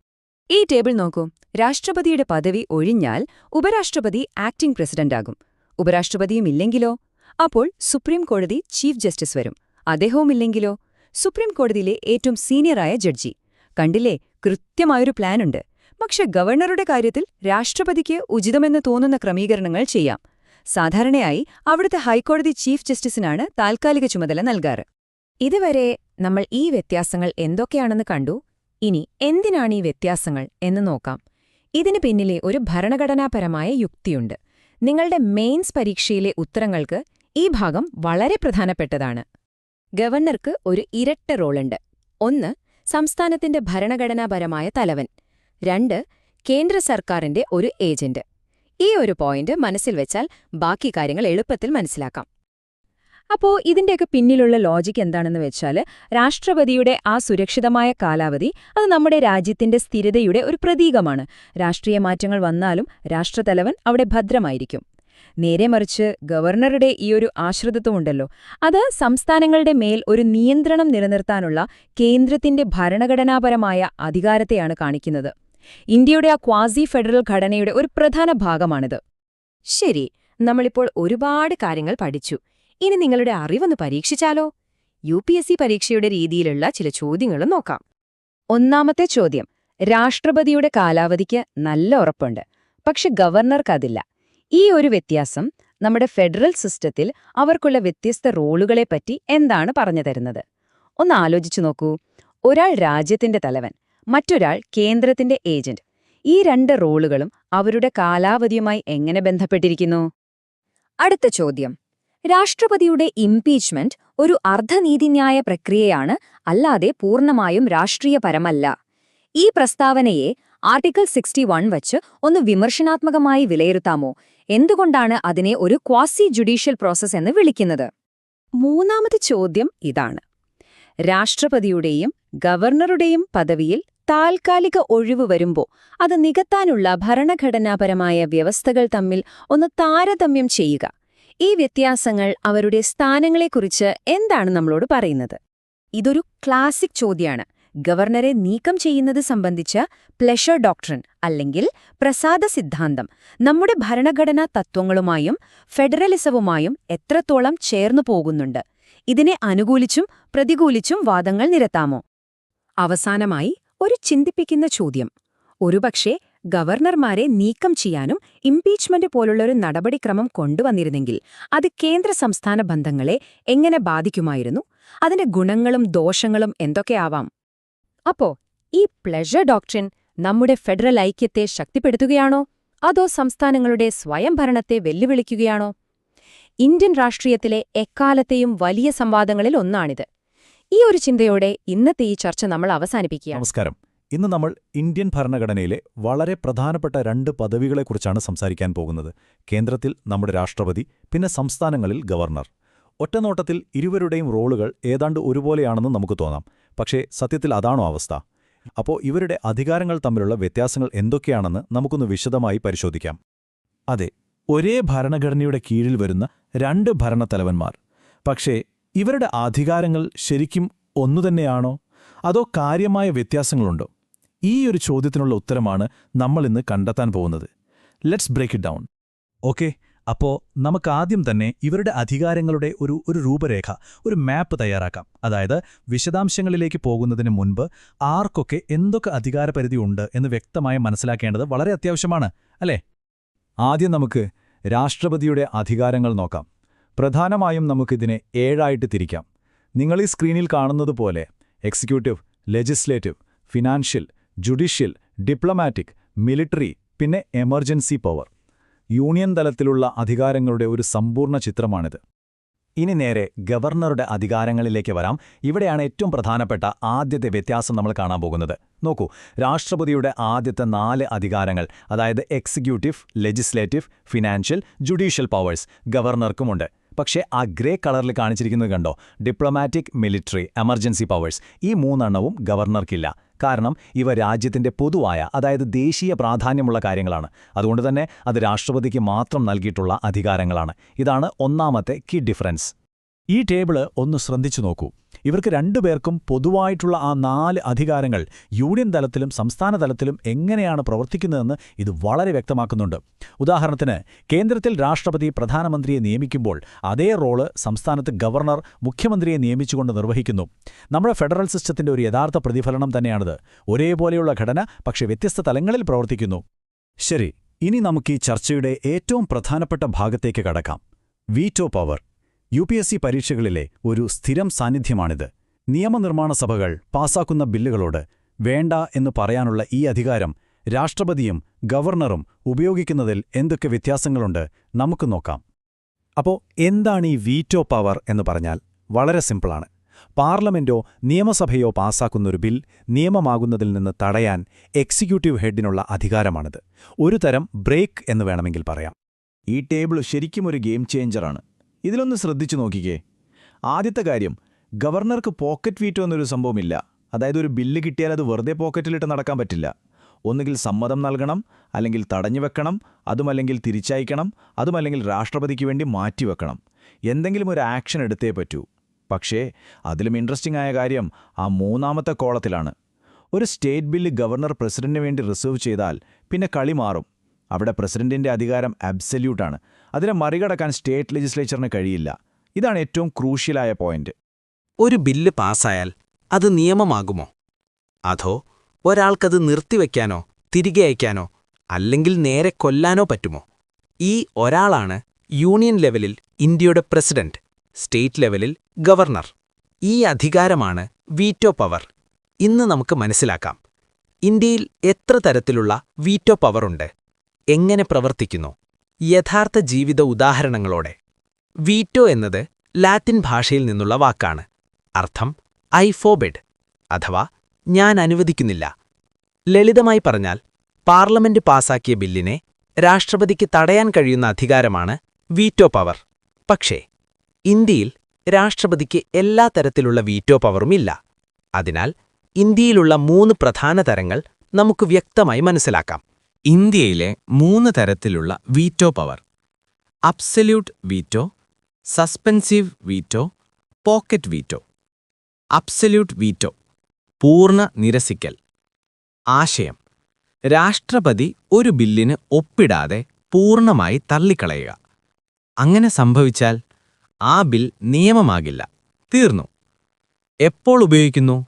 ഈ ടേബിൾ നോക്കൂ. രാഷ്ട്രപതിയുടെ പദവി ഒഴിഞ്ഞാൽ ഉപരാഷ്ട്രപതി ആക്ടിംഗ് പ്രസിഡന്റാകും. ഉപരാഷ്ട്രപതിയും ഇല്ലെങ്കിലോ? അപ്പോൾ സുപ്രീം കോടതി ചീഫ് ജസ്റ്റിസ് വരും. അദ്ദേഹവുമില്ലെങ്കിലോ? സുപ്രീം കോടതിയിലെ ഏറ്റവും സീനിയറായ ജഡ്ജി. കണ്ടില്ലേ, കൃത്യമായൊരു പ്ലാനുണ്ട്. പക്ഷെ ഗവർണറുടെ കാര്യത്തിൽ രാഷ്ട്രപതിക്ക് ഉചിതമെന്ന് തോന്നുന്ന ക്രമീകരണങ്ങൾ ചെയ്യാം. സാധാരണയായി അവിടുത്തെ ഹൈക്കോടതി ചീഫ് ജസ്റ്റിസിനാണ് താൽക്കാലിക ചുമതല നൽകാറ്. ഇതുവരെ നമ്മൾ ഈ വ്യത്യാസങ്ങൾ എന്തൊക്കെയാണെന്ന് കണ്ടു. ഇനി എന്തിനാണ് ഈ വ്യത്യാസങ്ങൾ എന്ന് നോക്കാം. ഇതിന് പിന്നിലെ ഒരു ഭരണഘടനാപരമായ യുക്തിയുണ്ട്. നിങ്ങളുടെ മെയിൻസ് പരീക്ഷയിലെ ഉത്തരങ്ങൾക്ക് ഈ ഭാഗം വളരെ പ്രധാനപ്പെട്ടതാണ്. ഗവർണർക്ക് ഒരു ഇരട്ട റോളുണ്ട്. 1, സംസ്ഥാനത്തിന്റെ ഭരണഘടനാപരമായ തലവൻ. 2, കേന്ദ്ര സർക്കാരിന്റെ ഒരു ഏജന്റ്. ഈ ഒരു പോയിന്റ് മനസ്സിൽ വെച്ചാൽ ബാക്കി കാര്യങ്ങൾ എളുപ്പത്തിൽ മനസ്സിലാക്കാം. അപ്പോ ഇതിന്റെയൊക്കെ പിന്നിലുള്ള ലോജിക് എന്താണെന്ന് വെച്ചാൽ, രാഷ്ട്രപതിയുടെ ആ സുരക്ഷിതമായ കാലാവധി അത് നമ്മുടെ രാജ്യത്തിന്റെ സ്ഥിരതയുടെ ഒരു പ്രതീകമാണ്. രാഷ്ട്രീയ മാറ്റങ്ങൾ വന്നാലും രാഷ്ട്രതലവൻ അവിടെ ഭദ്രമായിരിക്കും. നേരെ മറിച്ച് ഗവർണറുടെ ഈയൊരു ആശ്രിതത്വമുണ്ടല്ലോ, അത് സംസ്ഥാനങ്ങളുടെ മേൽ ഒരു നിയന്ത്രണം നിലനിർത്താനുള്ള കേന്ദ്രത്തിന്റെ ഭരണഘടനാപരമായ അധികാരത്തെയാണ് കാണിക്കുന്നത്. ഇന്ത്യയുടെ ആ ക്വാസി ഫെഡറൽ ഘടനയുടെ ഒരു പ്രധാന ഭാഗമാണിത്. ശരി, നമ്മളിപ്പോൾ ഒരുപാട് കാര്യങ്ങൾ പഠിച്ചു. ഇനി നിങ്ങളുടെ അറിവൊന്ന് പരീക്ഷിച്ചാലോ? UPSC പരീക്ഷയുടെ രീതിയിലുള്ള ചില ചോദ്യങ്ങളും നോക്കാം. ഒന്നാമത്തെ ചോദ്യം: രാഷ്ട്രപതിയുടെ കാലാവധിക്ക് നല്ല ഉറപ്പുണ്ട്, പക്ഷെ ഗവർണർക്കതില്ല. ഈ ഒരു വ്യത്യാസം നമ്മുടെ ഫെഡറൽ സിസ്റ്റത്തിൽ അവർക്കുള്ള വ്യത്യസ്ത റോളുകളെപ്പറ്റി എന്താണ് പറഞ്ഞു തരുന്നത്? ഒന്ന് ആലോചിച്ചു നോക്കൂ. ഒരാൾ രാജ്യത്തിന്റെ തലവൻ, മറ്റൊരാൾ കേന്ദ്രത്തിന്റെ ഏജന്റ്. ഈ രണ്ട് റോളുകളും അവരുടെ കാലാവധിയുമായി എങ്ങനെ ബന്ധപ്പെട്ടിരിക്കുന്നു? അടുത്ത ചോദ്യം: രാഷ്ട്രപതിയുടെ ഇംപീച്ച്മെന്റ് ഒരു അർദ്ധനീതിന്യായ പ്രക്രിയയാണ്, അല്ലാതെ പൂർണ്ണമായും രാഷ്ട്രീയപരമല്ല. ഈ പ്രസ്താവനയെ ആർട്ടിക്കിൾ 61 വച്ച് ഒന്ന് വിമർശനാത്മകമായി വിലയിരുത്താമോ? എന്തുകൊണ്ടാണ് അതിനെ ഒരു ക്വാസി ജുഡീഷ്യൽ പ്രോസസ് എന്ന് വിളിക്കുന്നത്? മൂന്നാമത്തെ ചോദ്യം ഇതാണ്: രാഷ്ട്രപതിയുടെയും ഗവർണറുടെയും പദവിയിൽ താൽക്കാലിക ഒഴിവ് വരുമ്പോൾ അത് നികത്താനുള്ള ഭരണഘടനാപരമായ വ്യവസ്ഥകൾ തമ്മിൽ ഒന്ന് താരതമ്യം ചെയ്യുക. ഈ വ്യത്യാസങ്ങൾ അവരുടെ സ്ഥാനങ്ങളെക്കുറിച്ച് എന്താണ് നമ്മളോട് പറയുന്നത്? ഇതൊരു ക്ലാസിക് ചോദ്യമാണ്. ഗവർണറെ നീക്കം ചെയ്യുന്നത് സംബന്ധിച്ച പ്ലഷർ ഡോക്ട്രിൻ അല്ലെങ്കിൽ പ്രസാദ സിദ്ധാന്തം നമ്മുടെ ഭരണഘടനാ തത്വങ്ങളുമായും ഫെഡറലിസവുമായും എത്രത്തോളം ചേർന്നു പോകുന്നുണ്ട്? ഇതിനെ അനുകൂലിച്ചും പ്രതികൂലിച്ചും വാദങ്ങൾ നിരത്താമോ? അവസാനമായി ഒരു ചിന്തിപ്പിക്കുന്ന ചോദ്യം: ഒരുപക്ഷേ ഗവർണർമാരെ നീക്കം ചെയ്യാനും ഇംപീച്ച്മെന്റ് പോലുള്ളൊരു നടപടിക്രമം കൊണ്ടുവന്നിരുന്നെങ്കിൽ അത് കേന്ദ്ര സംസ്ഥാന ബന്ധങ്ങളെ എങ്ങനെ ബാധിക്കുമായിരുന്നു? അതിന്റെ ഗുണങ്ങളും ദോഷങ്ങളും എന്തൊക്കെയാവാം? അപ്പോ ഈ പ്ലഷർ ഡോക്ട്രിൻ നമ്മുടെ ഫെഡറൽ ഐക്യത്തെ ശക്തിപ്പെടുത്തുകയാണോ, അതോ സംസ്ഥാനങ്ങളുടെ സ്വയംഭരണത്തെ വെല്ലുവിളിക്കുകയാണോ? ഇന്ത്യൻ രാഷ്ട്രീയത്തിലെ എക്കാലത്തെയും വലിയ സംവാദങ്ങളിൽ ഒന്നാണിത്. ഈ ഒരു ചിന്തയോടെ ഇന്നത്തെ ഈ ചർച്ച നമ്മൾ അവസാനിപ്പിക്കുകയാണ്. നമസ്കാരം. ഇന്ന് നമ്മൾ ഇന്ത്യൻ ഭരണഘടനയിലെ വളരെ പ്രധാനപ്പെട്ട 2 പദവികളെക്കുറിച്ചാണ് സംസാരിക്കാൻ പോകുന്നത്. കേന്ദ്രത്തിൽ നമ്മുടെ രാഷ്ട്രപതി, പിന്നെ സംസ്ഥാനങ്ങളിൽ ഗവർണർ. ഒറ്റനോട്ടത്തിൽ ഇരുവരുടെയും റോളുകൾ ഏതാണ്ട് ഒരുപോലെയാണെന്ന് നമുക്ക് തോന്നാം. പക്ഷേ സത്യത്തിൽ അതാണോ അവസ്ഥ? അപ്പോൾ ഇവരുടെ അധികാരങ്ങൾ തമ്മിലുള്ള വ്യത്യാസങ്ങൾ എന്തൊക്കെയാണെന്ന് നമുക്കൊന്ന് വിശദമായി പരിശോധിക്കാം. അതെ, ഒരേ ഭരണഘടനയുടെ കീഴിൽ വരുന്ന 2 ഭരണത്തലവന്മാർ. പക്ഷേ ഇവരുടെ അധികാരങ്ങൾ ശരിക്കും ഒന്നുതന്നെയാണോ, അതോ കാര്യമായ വ്യത്യാസങ്ങളുണ്ടോ? ഈ ഒരു ചോദ്യത്തിനുള്ള ഉത്തരമാണ് നമ്മളിന്ന് കണ്ടെത്താൻ പോകുന്നത്. Let's break it down. Okay, അപ്പോൾ നമുക്കാദ്യം തന്നെ ഇവരുടെ അധികാരങ്ങളുടെ ഒരു രൂപരേഖ, ഒരു മാപ്പ് തയ്യാറാക്കാം. അതായത് വിശദാംശങ്ങളിലേക്ക് പോകുന്നതിന് മുൻപ് ആർക്കൊക്കെ എന്തൊക്കെ അധികാരപരിധി ഉണ്ട് എന്ന് വ്യക്തമായി മനസ്സിലാക്കേണ്ടത് വളരെ അത്യാവശ്യമാണ്, അല്ലേ? ആദ്യം നമുക്ക് രാഷ്ട്രപതിയുടെ അധികാരങ്ങൾ നോക്കാം. പ്രധാനമായും നമുക്കിതിനെ 7 തിരിക്കാം. നിങ്ങൾ ഈ സ്ക്രീനിൽ കാണുന്നതുപോലെ executive, legislative, financial, judicial, diplomatic, military, പിന്നെ എമർജൻസി പവർ. യൂണിയൻ തലത്തിലുള്ള അധികാരങ്ങളുടെ ഒരു സമ്പൂർണ്ണ ചിത്രമാണിത്. ഇനി നേരെ ഗവർണറുടെ അധികാരങ്ങളിലേക്ക് വരാം. ഇവിടെയാണ് ഏറ്റവും പ്രധാനപ്പെട്ട ആദ്യത്തെ വ്യത്യാസം നമ്മൾ കാണാൻ പോകുന്നത്. നോക്കൂ, രാഷ്ട്രപതിയുടെ ആദ്യത്തെ 4 അധികാരങ്ങൾ, അതായത് executive, legislative, financial, judicial powers ഗവർണർക്കുമുണ്ട്. പക്ഷേ ആ ഗ്രേ കളറിൽ കാണിച്ചിരിക്കുന്നത് കണ്ടോ? ഡിപ്ലോമാറ്റിക്, മിലിറ്ററി, എമർജൻസി പവേഴ്സ്, ഈ 3 എണ്ണവും ഗവർണർക്കില്ല. കാരണം ഇവ രാജ്യത്തിന്റെ പൊതുവായ, അതായത് ദേശീയ പ്രാധാന്യമുള്ള കാര്യങ്ങളാണ്. അതുകൊണ്ടുതന്നെ അത് രാഷ്ട്രപതിക്ക് മാത്രം നൽകിയിട്ടുള്ള അധികാരങ്ങളാണ്. ഇതാണ് ഒന്നാമത്തെ കീ ഡിഫറൻസ്. ഈ ടേബിള് ഒന്ന് ശ്രദ്ധിച്ചു നോക്കൂ. ഇവർക്ക് 2 പേർക്കും പൊതുവായിട്ടുള്ള ആ 4 അധികാരങ്ങൾ യൂണിയൻ തലത്തിലും സംസ്ഥാന തലത്തിലും എങ്ങനെയാണ് പ്രവർത്തിക്കുന്നതെന്ന് ഇത് വളരെ വ്യക്തമാക്കുന്നുണ്ട്. ഉദാഹരണത്തിന്, കേന്ദ്രത്തിൽ രാഷ്ട്രപതി പ്രധാനമന്ത്രിയെ നിയമിക്കുമ്പോൾ അതേ റോള് സംസ്ഥാനത്ത് ഗവർണർ മുഖ്യമന്ത്രിയെ നിയമിച്ചുകൊണ്ട് നിർവഹിക്കുന്നു. നമ്മുടെ ഫെഡറൽ സിസ്റ്റത്തിന്റെ ഒരു യഥാർത്ഥ പ്രതിഫലനം തന്നെയാണിത്. ഒരേപോലെയുള്ള ഘടന, പക്ഷേ വ്യത്യസ്ത തലങ്ങളിൽ പ്രവർത്തിക്കുന്നു. ശരി, ഇനി നമുക്ക് ഈ ചർച്ചയുടെ ഏറ്റവും പ്രധാനപ്പെട്ട ഭാഗത്തേക്ക് കടക്കാം: വീറ്റോ പവർ. UPSC പരീക്ഷകളിലെ ഒരു സ്ഥിരം സാന്നിധ്യമാണിത്. നിയമനിർമ്മാണ സഭകൾ പാസാക്കുന്ന ബില്ലുകളോട് വേണ്ട എന്ന് പറയാനുള്ള ഈ അധികാരം രാഷ്ട്രപതിയും ഗവർണറും ഉപയോഗിക്കുന്നതിൽ എന്തൊക്കെ വ്യത്യാസങ്ങളുണ്ട് നമുക്ക് നോക്കാം. അപ്പോൾ എന്താണ് ഈ വീറ്റോ പവർ എന്ന് പറഞ്ഞാൽ? വളരെ സിമ്പിളാണ്. പാർലമെന്റോ നിയമസഭയോ പാസാക്കുന്നൊരു ബിൽ നിയമമാകുന്നതിൽ നിന്ന് തടയാൻ എക്സിക്യൂട്ടീവ് ഹെഡിനുള്ള അധികാരമാണിത്. ഒരു തരം ബ്രേക്ക് എന്ന് വേണമെങ്കിൽ പറയാം. ഈ ടേബിൾ ശരിക്കും ഒരു ഗെയിം ചേഞ്ചറാണ്. ഇതിലൊന്ന് ശ്രദ്ധിച്ചു നോക്കിക്കേ. ആദ്യത്തെ കാര്യം, ഗവർണർക്ക് പോക്കറ്റ് വീറ്റോ എന്നൊരു സംഭവമില്ല. അതായത് ഒരു ബില്ല് കിട്ടിയാൽ അത് വെറുതെ പോക്കറ്റിലിട്ട് നടക്കാൻ പറ്റില്ല. ഒന്നുകിൽ സമ്മതം നൽകണം, അല്ലെങ്കിൽ തടഞ്ഞുവെക്കണം, അതുമല്ലെങ്കിൽ തിരിച്ചയക്കണം, അതുമല്ലെങ്കിൽ രാഷ്ട്രപതിക്ക് വേണ്ടി മാറ്റിവെക്കണം. എന്തെങ്കിലും ഒരു ആക്ഷൻ എടുത്തേ പറ്റൂ. പക്ഷേ അതിലും ഇൻട്രസ്റ്റിംഗ് ആയ കാര്യം ആ മൂന്നാമത്തെ കോളത്തിലാണ്. ഒരു സ്റ്റേറ്റ് ബില്ല് ഗവർണർ പ്രസിഡന്റിന് വേണ്ടി റിസർവ് ചെയ്താൽ പിന്നെ കളി മാറും. അവിടെ പ്രസിഡന്റിന്റെ അധികാരം അബ്സല്യൂട്ടാണ്. അതിനെ മറികടക്കാൻ സ്റ്റേറ്റ് ലെജിസ്ലേച്ചറിന് കഴിയില്ല. ഇതാണ് ഏറ്റവും ക്രൂഷ്യലായ പോയിന്റ്. ഒരു ബില്ല് പാസ്സായാൽ അത് നിയമമാകുമോ? അതോ ഒരാൾക്കത് നിർത്തിവെക്കാനോ തിരികെ അയക്കാനോ അല്ലെങ്കിൽ നേരെ കൊല്ലാനോ പറ്റുമോ? ഈ ഒരാളാണ് യൂണിയൻ ലെവലിൽ ഇന്ത്യയുടെ പ്രസിഡന്റ്, സ്റ്റേറ്റ് ലെവലിൽ ഗവർണർ. ഈ അധികാരമാണ് വീറ്റോ പവർ. ഇന്ന് നമുക്ക് മനസ്സിലാക്കാം, ഇന്ത്യയിൽ എത്ര തരത്തിലുള്ള വീറ്റോ പവറുണ്ട്, എങ്ങനെ പ്രവർത്തിക്കുന്നു, യഥാർത്ഥ ജീവിത ഉദാഹരണങ്ങളോടെ. വീറ്റോ എന്നത് ലാറ്റിൻ ഭാഷയിൽ നിന്നുള്ള വാക്കാണ്. അർത്ഥം ഐ ഫോബിഡ് അഥവാ ഞാൻ അനുവദിക്കുന്നില്ല. ലളിതമായി പറഞ്ഞാൽ പാർലമെന്റ് പാസാക്കിയ ബില്ലിനെ രാഷ്ട്രപതിക്ക് തടയാൻ കഴിയുന്ന അധികാരമാണ് വീറ്റോ പവർ. പക്ഷേ ഇന്ത്യയിൽ രാഷ്ട്രപതിക്ക് എല്ലാ തരത്തിലുള്ള വീറ്റോ പവറുമില്ല. അതിനാൽ ഇന്ത്യയിലുള്ള 3 പ്രധാന തരങ്ങൾ നമുക്ക് വ്യക്തമായി മനസ്സിലാക്കാം. ഇന്ത്യയിലെ 3 തരത്തിലുള്ള veto power: absolute veto, suspensive veto, pocket veto. Absolute veto, പൂർണ്ണ നിരസിക്കൽ. ആശയം: രാഷ്ട്രപതി ഒരു ബില്ലിന് ഒപ്പിടാതെ പൂർണ്ണമായി തള്ളിക്കളയുക. അങ്ങനെ സംഭവിച്ചാൽ ആ ബിൽ നിയമമാകില്ല, തീർന്നു. എപ്പോൾ ഉപയോഗിക്കുന്നു?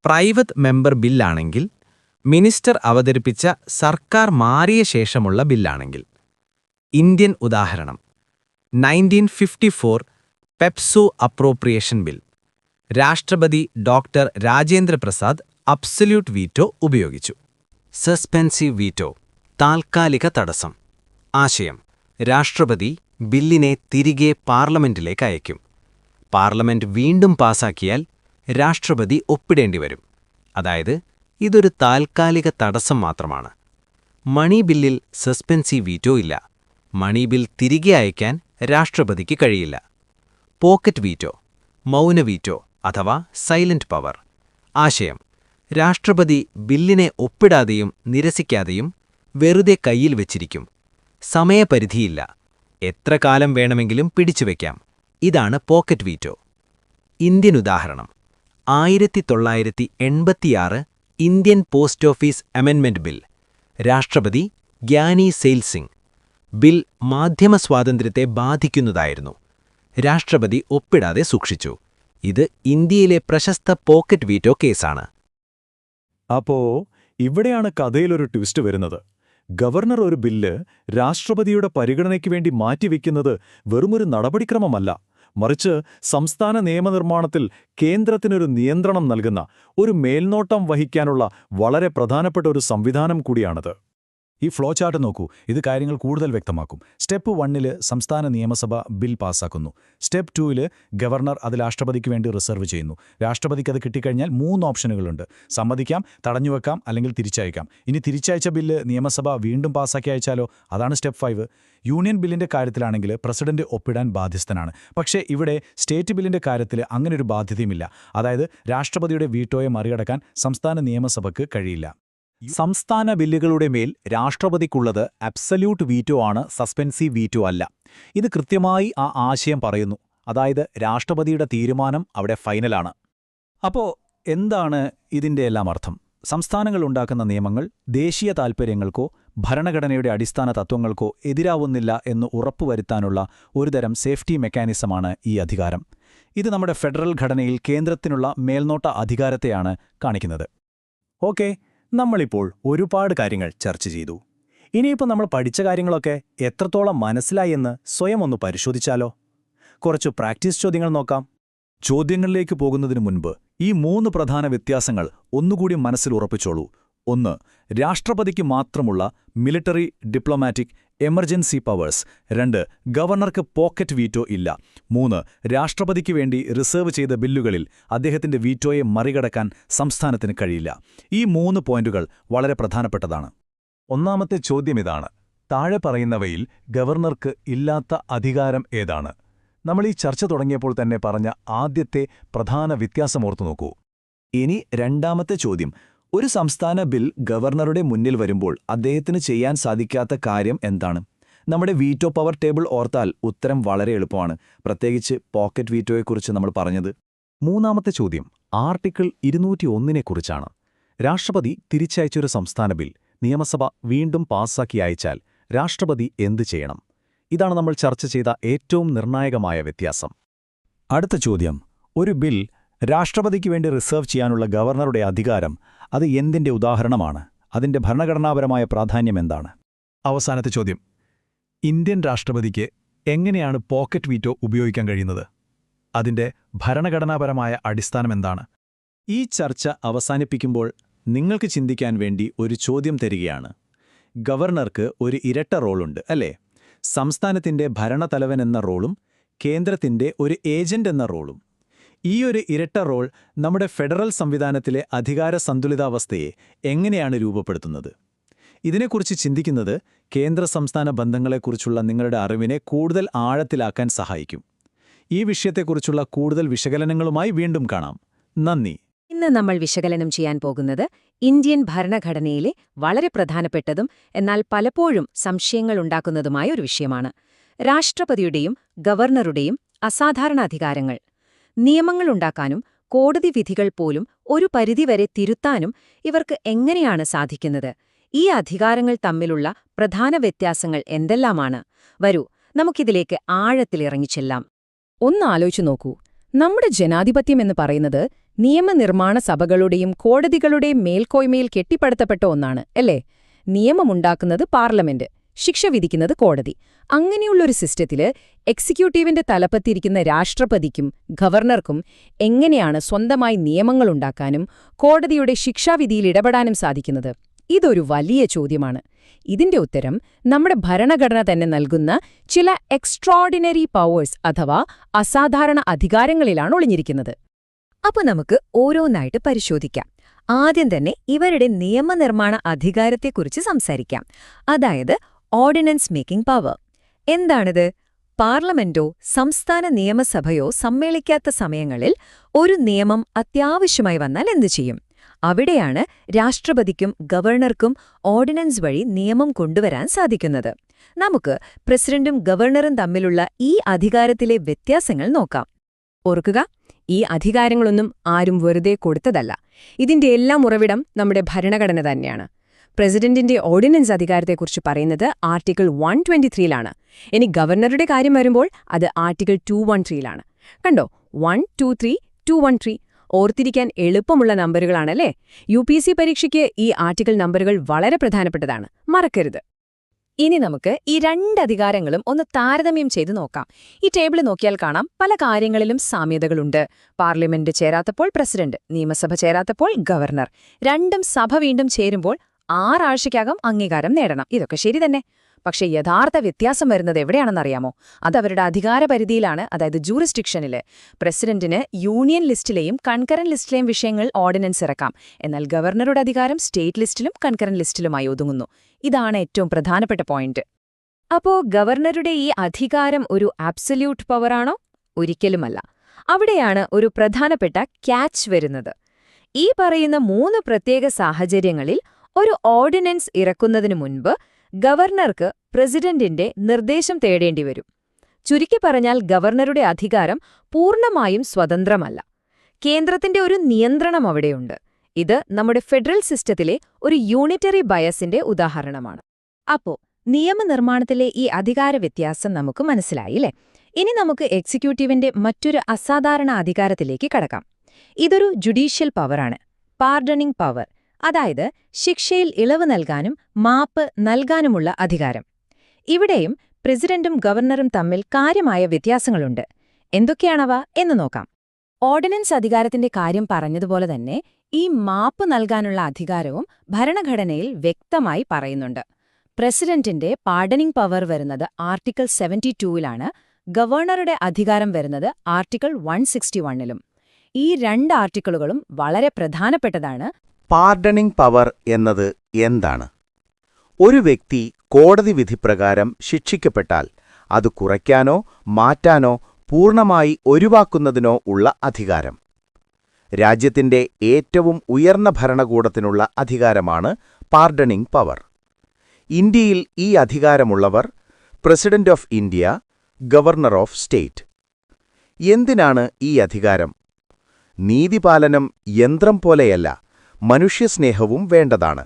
പ്രൈവറ്റ് മെമ്പർ ബില്ലാണെങ്കിൽ, മിനിസ്റ്റർ അവതരിപ്പിച്ച സർക്കാർ മാറിയ ശേഷമുള്ള ബില്ലാണെങ്കിൽ. ഇന്ത്യൻ ഉദാഹരണം: 1954 പെപ്സോ അപ്രോപ്രിയേഷൻ ബിൽ. രാഷ്ട്രപതി doctor Rajendra Prasad absolute veto ഉപയോഗിച്ചു. സസ്പെൻസീവ് വീറ്റോ, താൽക്കാലിക തടസ്സം. ആശയം: രാഷ്ട്രപതി ബില്ലിനെ തിരികെ പാർലമെന്റിലേക്ക് അയക്കും. പാർലമെന്റ് വീണ്ടും പാസാക്കിയാൽ രാഷ്ട്രപതി ഒപ്പിടേണ്ടിവരും. അതായത് ഇതൊരു താൽക്കാലിക തടസ്സം മാത്രമാണ്. മണി ബില്ലിൽ സസ്പെൻസീവ് വീറ്റോ ഇല്ല. മണി ബിൽ തിരികെ അയക്കാൻ രാഷ്ട്രപതിക്ക് കഴിയില്ല. പോക്കറ്റ് വീറ്റോ, മൗന വീറ്റോ അഥവാ സൈലന്റ് പവർ. ആശയം: രാഷ്ട്രപതി ബില്ലിനെ ഒപ്പിടാതെയും നിരസിക്കാതെയും വെറുതെ കയ്യിൽ വെച്ചിരിക്കും. സമയപരിധിയില്ല, എത്ര കാലം വേണമെങ്കിലും പിടിച്ചുവെക്കാം. ഇതാണ് പോക്കറ്റ് വീറ്റോ. ഇന്ത്യൻ ഉദാഹരണം: 1986 ഇന്ത്യൻ പോസ്റ്റ് ഓഫീസ് അമെൻമെന്റ് ബിൽ. രാഷ്ട്രപതി ഗ്യാനി സെയിൽ സിംഗ്. ബിൽ മാധ്യമസ്വാതന്ത്ര്യത്തെ ബാധിക്കുന്നതായിരുന്നു. രാഷ്ട്രപതി ഒപ്പിടാതെ സൂക്ഷിച്ചു. ഇത് ഇന്ത്യയിലെ പ്രശസ്ത പോക്കറ്റ് വീറ്റോ കേസാണ്. അപ്പോ ഇവിടെയാണ് കഥയിലൊരു ട്വിസ്റ്റ് വരുന്നത്. ഗവർണർ ഒരു ബില്ല് രാഷ്ട്രപതിയുടെ പരിഗണനയ്ക്ക് വേണ്ടി മാറ്റിവെക്കുന്നത് വെറുമൊരു നടപടിക്രമമല്ല, മറിച്ച് സംസ്ഥാന നിയമനിർമ്മാണത്തിൽ കേന്ദ്രത്തിനൊരു നിയന്ത്രണം നൽകുന്ന, ഒരു മേൽനോട്ടം വഹിക്കാനുള്ള വളരെ പ്രധാനപ്പെട്ട ഒരു സംവിധാനം കൂടിയാണത്. ഈ ഫ്ലോ ചാർട്ട് നോക്കൂ, ഇത് കാര്യങ്ങൾ കൂടുതൽ വ്യക്തമാക്കും. സ്റ്റെപ്പ് 1 സംസ്ഥാന നിയമസഭ ബിൽ പാസ്സാക്കുന്നു. സ്റ്റെപ്പ് 2 ഗവർണർ അത് രാഷ്ട്രപതിക്ക് വേണ്ടി റിസർവ് ചെയ്യുന്നു. രാഷ്ട്രപതിക്ക് അത് കിട്ടിക്കഴിഞ്ഞാൽ 3 ഓപ്ഷനുകളുണ്ട്: സമ്മതിക്കാം, തടഞ്ഞുവെക്കാം, അല്ലെങ്കിൽ തിരിച്ചയക്കാം. ഇനി തിരിച്ചയച്ച ബില്ല് നിയമസഭ വീണ്ടും പാസ്സാക്കി അയച്ചാലോ? അതാണ് സ്റ്റെപ്പ് 5. യൂണിയൻ ബില്ലിന്റെ കാര്യത്തിലാണെങ്കിൽ പ്രസിഡന്റ് ഒപ്പിടാൻ ബാധ്യസ്ഥനാണ്. പക്ഷേ ഇവിടെ സ്റ്റേറ്റ് ബില്ലിന്റെ കാര്യത്തിൽ അങ്ങനെയൊരു ബാധ്യതയുമില്ല. അതായത് രാഷ്ട്രപതിയുടെ വീറ്റോയെ മറികടക്കാൻ സംസ്ഥാന നിയമസഭയ്ക്ക് കഴിയില്ല. സംസ്ഥാന ബില്ലുകളുടെ മേൽ രാഷ്ട്രപതിക്കുള്ളത് അബ്സല്യൂട്ട് വീറ്റോ ആണ്, സസ്പെൻസീവ് വീറ്റോ അല്ല. ഇത് കൃത്യമായി ആ ആശയം പറയുന്നു. അതായത് രാഷ്ട്രപതിയുടെ തീരുമാനം അവിടെ ഫൈനലാണ്. അപ്പോൾ എന്താണ് ഇതിന്റെ എല്ലാം അർത്ഥം? സംസ്ഥാനങ്ങൾ ഉണ്ടാക്കുന്ന നിയമങ്ങൾ ദേശീയ താൽപ്പര്യങ്ങൾക്കോ ഭരണഘടനയുടെ അടിസ്ഥാന തത്വങ്ങൾക്കോ എതിരാവുന്നില്ല എന്ന് ഉറപ്പുവരുത്താനുള്ള ഒരുതരം സേഫ്റ്റി മെക്കാനിസമാണ് ഈ അധികാരം. ഇത് നമ്മുടെ ഫെഡറൽ ഘടനയിൽ കേന്ദ്രത്തിനുള്ള മേൽനോട്ട അധികാരത്തെയാണ് കാണിക്കുന്നത്. ഓക്കേ, നമ്മളിപ്പോൾ ഒരുപാട് കാര്യങ്ങൾ ചർച്ച ചെയ്തു. ഇനിയിപ്പോൾ നമ്മൾ പഠിച്ച കാര്യങ്ങളൊക്കെ എത്രത്തോളം മനസ്സിലായി എന്ന് സ്വയം ഒന്ന് പരിശോധിച്ചാലോ? കുറച്ച് പ്രാക്ടീസ് ചോദ്യങ്ങൾ നോക്കാം. ചോദ്യങ്ങളിലേക്ക് പോകുന്നതിനു മുൻപ് ഈ 3 പ്രധാന വ്യത്യാസങ്ങൾ ഒന്നുകൂടി മനസ്സിൽ ഉറപ്പിച്ചോളൂ. 1. രാഷ്ട്രപതിക്ക് മാത്രമുള്ള മിലിറ്ററി, ഡിപ്ലോമാറ്റിക്, എമർജൻസി പവേഴ്സ്. 2. ഗവർണർക്ക് പോക്കറ്റ് വീറ്റോ ഇല്ല. 3. രാഷ്ട്രപതിക്ക് വേണ്ടി റിസർവ് ചെയ്ത ബില്ലുകളിൽ അദ്ദേഹത്തിന്റെ വീറ്റോയെ മറികടക്കാൻ സംസ്ഥാനത്തിന് കഴിയില്ല. ഈ 3 പോയിന്റുകൾ വളരെ പ്രധാനപ്പെട്ടതാണ്. ഒന്നാമത്തെ ചോദ്യമിതാണ്: താഴെ പറയുന്നവയിൽ ഗവർണർക്ക് ഇല്ലാത്ത അധികാരം ഏതാണ്? നമ്മൾ ഈ ചർച്ച തുടങ്ങിയപ്പോൾ തന്നെ പറഞ്ഞ ആദ്യത്തെ പ്രധാന വ്യത്യാസമോർത്തു നോക്കൂ. ഇനി രണ്ടാമത്തെ ചോദ്യം: ഒരു സംസ്ഥാന ബിൽ ഗവർണറുടെ മുന്നിൽ വരുമ്പോൾ അദ്ദേഹത്തിന് ചെയ്യാൻ സാധിക്കാത്ത കാര്യം എന്താണ്? നമ്മുടെ വീറ്റോ പവർ ടേബിൾ ഓർത്താൽ ഉത്തരം വളരെ എളുപ്പമാണ്, പ്രത്യേകിച്ച് പോക്കറ്റ് വീറ്റോയെക്കുറിച്ച് നമ്മൾ പറഞ്ഞത്. മൂന്നാമത്തെ ചോദ്യം ആർട്ടിക്കിൾ 201-നെക്കുറിച്ചാണ്. രാഷ്ട്രപതി തിരിച്ചയച്ചൊരു സംസ്ഥാന ബിൽ നിയമസഭ വീണ്ടും പാസാക്കി അയച്ചാൽ രാഷ്ട്രപതി എന്തു ചെയ്യണം? ഇതാണ് നമ്മൾ ചർച്ച ചെയ്ത ഏറ്റവും നിർണായകമായ വ്യത്യാസം. അടുത്ത ചോദ്യം, ഒരു ബിൽ രാഷ്ട്രപതിക്ക് വേണ്ടി റിസർവ് ചെയ്യാനുള്ള ഗവർണറുടെ അധികാരം അത് എന്തിന്റെ ഉദാഹരണമാണ്? അതിന്റെ ഭരണഘടനാപരമായ പ്രാധാന്യം എന്താണ്? അവസാനത്തെ ചോദ്യം, ഇന്ത്യൻ രാഷ്ട്രപതിക്ക് എങ്ങനെയാണ് പോക്കറ്റ് വീറ്റോ ഉപയോഗിക്കാൻ കഴിയുന്നത്? അതിന്റെ ഭരണഘടനാപരമായ അടിസ്ഥാനം എന്താണ്? ഈ ചർച്ച അവസാനിപ്പിക്കുമ്പോൾ നിങ്ങൾക്ക് ചിന്തിക്കാൻ വേണ്ടി ഒരു ചോദ്യം തരികയാണ്. ഗവർണർക്ക് ഒരു ഇരട്ട റോളുണ്ട്, അല്ലേ? സംസ്ഥാനത്തിന്റെ ഭരണതലവൻ എന്ന റോളും കേന്ദ്രത്തിന്റെ ഒരു ഏജന്റ് എന്ന റോളും. ഈ ഒരു ഇരട്ട റോൾ നമ്മുടെ ഫെഡറൽ സംവിധാനത്തിലെ അധികാര സന്തുലിതാവസ്ഥയെ എങ്ങനെയാണ് രൂപപ്പെടുത്തുന്നത്? ഇതിനെക്കുറിച്ച് ചിന്തിക്കുന്നത് കേന്ദ്ര സംസ്ഥാന ബന്ധങ്ങളെക്കുറിച്ചുള്ള നിങ്ങളുടെ അറിവിനെ കൂടുതൽ ആഴത്തിലാക്കാൻ സഹായിക്കും. ഈ വിഷയത്തെക്കുറിച്ചുള്ള കൂടുതൽ വിശകലനങ്ങളുമായി വീണ്ടും കാണാം. നന്ദി. ഇന്ന് നമ്മൾ വിശകലനം ചെയ്യാൻ പോകുന്നത് ഇന്ത്യൻ ഭരണഘടനയിലെ വളരെ പ്രധാനപ്പെട്ടതും എന്നാൽ പലപ്പോഴും സംശയങ്ങളുണ്ടാക്കുന്നതുമായ ഒരു വിഷയമാണ്. രാഷ്ട്രപതിയുടെയും ഗവർണറുടെയും അസാധാരണ അധികാരങ്ങൾ. നിയമങ്ങളുണ്ടാക്കാനും കോടതി വിധികൾ പോലും ഒരു പരിധിവരെ തിരുത്താനും ഇവർക്ക് എങ്ങനെയാണ് സാധിക്കുന്നത്? ഈ അധികാരങ്ങൾ തമ്മിലുള്ള പ്രധാന വ്യത്യാസങ്ങൾ എന്തെല്ലാമാണ്? വരൂ, നമുക്കിതിലേക്ക് ആഴത്തിലിറങ്ങിച്ചെല്ലാം. ഒന്നാലോചിച്ചു നോക്കൂ. നമ്മുടെ ജനാധിപത്യം എന്ന് പറയുന്നത് നിയമനിർമ്മാണ സഭകളുടെയും കോടതികളുടെയും മേൽക്കോയ്മയിൽ കെട്ടിപ്പടുത്തപ്പെട്ട ഒന്നാണ്, അല്ലേ? നിയമമുണ്ടാക്കുന്നത് പാർലമെന്റ്, ശിക്ഷ വിധിക്കുന്നത് കോടതി. അങ്ങനെയുള്ളൊരു സിസ്റ്റത്തില് എക്സിക്യൂട്ടീവിന്റെ തലപ്പത്തിരിക്കുന്ന രാഷ്ട്രപതിക്കും ഗവർണർക്കും എങ്ങനെയാണ് സ്വന്തമായി നിയമങ്ങളുണ്ടാക്കാനും കോടതിയുടെ ശിക്ഷാവിധിയിൽ ഇടപെടാനും സാധിക്കുന്നത്? ഇതൊരു വലിയ ചോദ്യമാണ്. ഇതിന്റെ ഉത്തരം നമ്മുടെ ഭരണഘടന തന്നെ നൽകുന്ന ചില എക്സ്ട്രോർഡിനറി പവേഴ്സ് അഥവാ അസാധാരണ അധികാരങ്ങളിലാണ് ഒളിഞ്ഞിരിക്കുന്നത്. അപ്പൊ നമുക്ക് ഓരോന്നായിട്ട് പരിശോധിക്കാം. ആദ്യം തന്നെ ഇവരുടെ നിയമനിർമ്മാണ അധികാരത്തെക്കുറിച്ച് സംസാരിക്കാം. അതായത് ഓർഡിനൻസ് മേക്കിംഗ് പവർ. എന്താണിത്? പാർലമെന്റോ സംസ്ഥാന നിയമസഭയോ സമ്മേളിക്കാത്ത സമയങ്ങളിൽ ഒരു നിയമം അത്യാവശ്യമായി വന്നാൽ എന്തു ചെയ്യും? അവിടെയാണ് രാഷ്ട്രപതിക്കും ഗവർണർക്കും ഓർഡിനൻസ് വഴി നിയമം കൊണ്ടുവരാൻ സാധിക്കുന്നത്. നമുക്ക് പ്രസിഡന്റും ഗവർണറും തമ്മിലുള്ള ഈ അധികാരത്തിലെ വ്യത്യാസങ്ങൾ നോക്കാം. ഓർക്കുക, ഈ അധികാരങ്ങളൊന്നും ആരും വെറുതെ കൊടുത്തതല്ല. ഇതിന്റെ എല്ലാം ഉറവിടം നമ്മുടെ ഭരണഘടന തന്നെയാണ്. പ്രസിഡന്റിന്റെ ഓർഡിനൻസ് അധികാരത്തെക്കുറിച്ച് പറയുന്നത് ആർട്ടിക്കിൾ 123-ലാണ്. ഇനി ഗവർണറുടെ കാര്യം വരുമ്പോൾ അത് ആർട്ടിക്കിൾ 213-ലാണ്. കണ്ടോ, 123, 213 ഓർത്തിരിക്കാൻ എളുപ്പമുള്ള നമ്പറുകളാണല്ലേ? UPSC പരീക്ഷയ്ക്ക് ഈ ആർട്ടിക്കിൾ നമ്പറുകൾ വളരെ പ്രധാനപ്പെട്ടതാണ്, മറക്കരുത്. ഇനി നമുക്ക് ഈ രണ്ട് അധികാരങ്ങളും ഒന്ന് താരതമ്യം ചെയ്ത് നോക്കാം. ഈ ടേബിൾ നോക്കിയാൽ കാണാം പല കാര്യങ്ങളിലും സാമ്യതകളുണ്ട്. പാർലമെന്റ് ചേരാത്തപ്പോൾ പ്രസിഡന്റ്, നിയമസഭ ചേരാത്തപ്പോൾ ഗവർണർ. രണ്ടും സഭ വീണ്ടും ചേരുമ്പോൾ 6 ആഴ്ചയ്ക്കകം അംഗീകാരം നേടണം. ഇതൊക്കെ ശരി തന്നെ. പക്ഷേ യഥാർത്ഥ വ്യത്യാസം വരുന്നത് എവിടെയാണെന്നറിയാമോ? അത് അവരുടെ അധികാരപരിധിയിലാണ്, അതായത് ജൂറിസ്ഡിക്ഷനില്. പ്രസിഡന്റിന് യൂണിയൻ ലിസ്റ്റിലെയും കൺകറന്റ് ലിസ്റ്റിലെയും വിഷയങ്ങൾ ഓർഡിനൻസ് ഇറക്കാം. എന്നാൽ ഗവർണറുടെ അധികാരം സ്റ്റേറ്റ് ലിസ്റ്റിലും കൺകറന്റ് ലിസ്റ്റിലുമായി ഒതുങ്ങുന്നു. ഇതാണ് ഏറ്റവും പ്രധാനപ്പെട്ട പോയിന്റ്. അപ്പോ ഗവർണറുടെ ഈ അധികാരം ഒരു ആബ്സല്യൂട്ട് പവറാണോ? ഒരിക്കലുമല്ല. അവിടെയാണ് ഒരു പ്രധാനപ്പെട്ട ക്യാച്ച് വരുന്നത്. ഈ പറയുന്ന 3 പ്രത്യേക സാഹചര്യങ്ങളിൽ ഒരു ഓർഡിനൻസ് ഇറക്കുന്നതിനു മുൻപ് ഗവർണർക്ക് പ്രസിഡന്റിന്റെ നിർദ്ദേശം തേടേണ്ടിവരും. ചുരുക്കി പറഞ്ഞാൽ ഗവർണറുടെ അധികാരം പൂർണ്ണമായും സ്വതന്ത്രമല്ല. കേന്ദ്രത്തിന്റെ ഒരു നിയന്ത്രണം അവിടെയുണ്ട്. ഇത് നമ്മുടെ ഫെഡറൽ സിസ്റ്റത്തിലെ ഒരു യൂണിറ്ററി ബയസിന്റെ ഉദാഹരണമാണ്. അപ്പോ നിയമനിർമ്മാണത്തിലെ ഈ അധികാര വ്യത്യാസം നമുക്ക് മനസ്സിലായില്ലേ? ഇനി നമുക്ക് എക്സിക്യൂട്ടീവിന്റെ മറ്റൊരു അസാധാരണ അധികാരത്തിലേക്ക് കടക്കാം. ഇതൊരു ജുഡീഷ്യൽ പവറാണ്, പാർഡണിംഗ് പവർ. അതായത് ശിക്ഷയിൽ ഇളവ് നൽകാനും മാപ്പ് നൽകാനുമുള്ള അധികാരം. ഇവിടെയും പ്രസിഡന്റും ഗവർണറും തമ്മിൽ കാര്യമായ വ്യത്യാസങ്ങളുണ്ട്. എന്തൊക്കെയാണവ എന്ന് നോക്കാം. ഓർഡിനൻസ് അധികാരത്തിന്റെ കാര്യം പറഞ്ഞതുപോലെ തന്നെ ഈ മാപ്പ് നൽകാനുള്ള അധികാരവും ഭരണഘടനയിൽ വ്യക്തമായി പറയുന്നുണ്ട്. പ്രസിഡന്റിന്റെ പാർഡണിംഗ് പവർ വരുന്നത് ആർട്ടിക്കിൾ 72-ലാണ്. ഗവർണറുടെ അധികാരം വരുന്നത് ആർട്ടിക്കിൾ 161-ലും. ഈ 2 ആർട്ടിക്കിളുകളും വളരെ പ്രധാനപ്പെട്ടതാണ്. പാർഡണിംഗ് പവർ എന്നത് എന്താണ്? ഒരു വ്യക്തി കോടതി വിധിപ്രകാരം ശിക്ഷിക്കപ്പെട്ടാൽ അത് കുറയ്ക്കാനോ മാറ്റാനോ പൂർണ്ണമായി ഒഴിവാക്കുന്നതിനോ ഉള്ള അധികാരം. രാജ്യത്തിന്റെ ഏറ്റവും ഉയർന്ന ഭരണകൂടത്തിനുള്ള അധികാരമാണ് പാർഡണിംഗ് പവർ. ഇന്ത്യയിൽ ഈ അധികാരമുള്ളവർ president of India, governor of state. എന്തിനാണ് ഈ അധികാരം? നീതിപാലനം യന്ത്രം പോലെയല്ല, മനുഷ്യസ്നേഹവും വേണ്ടതാണ്.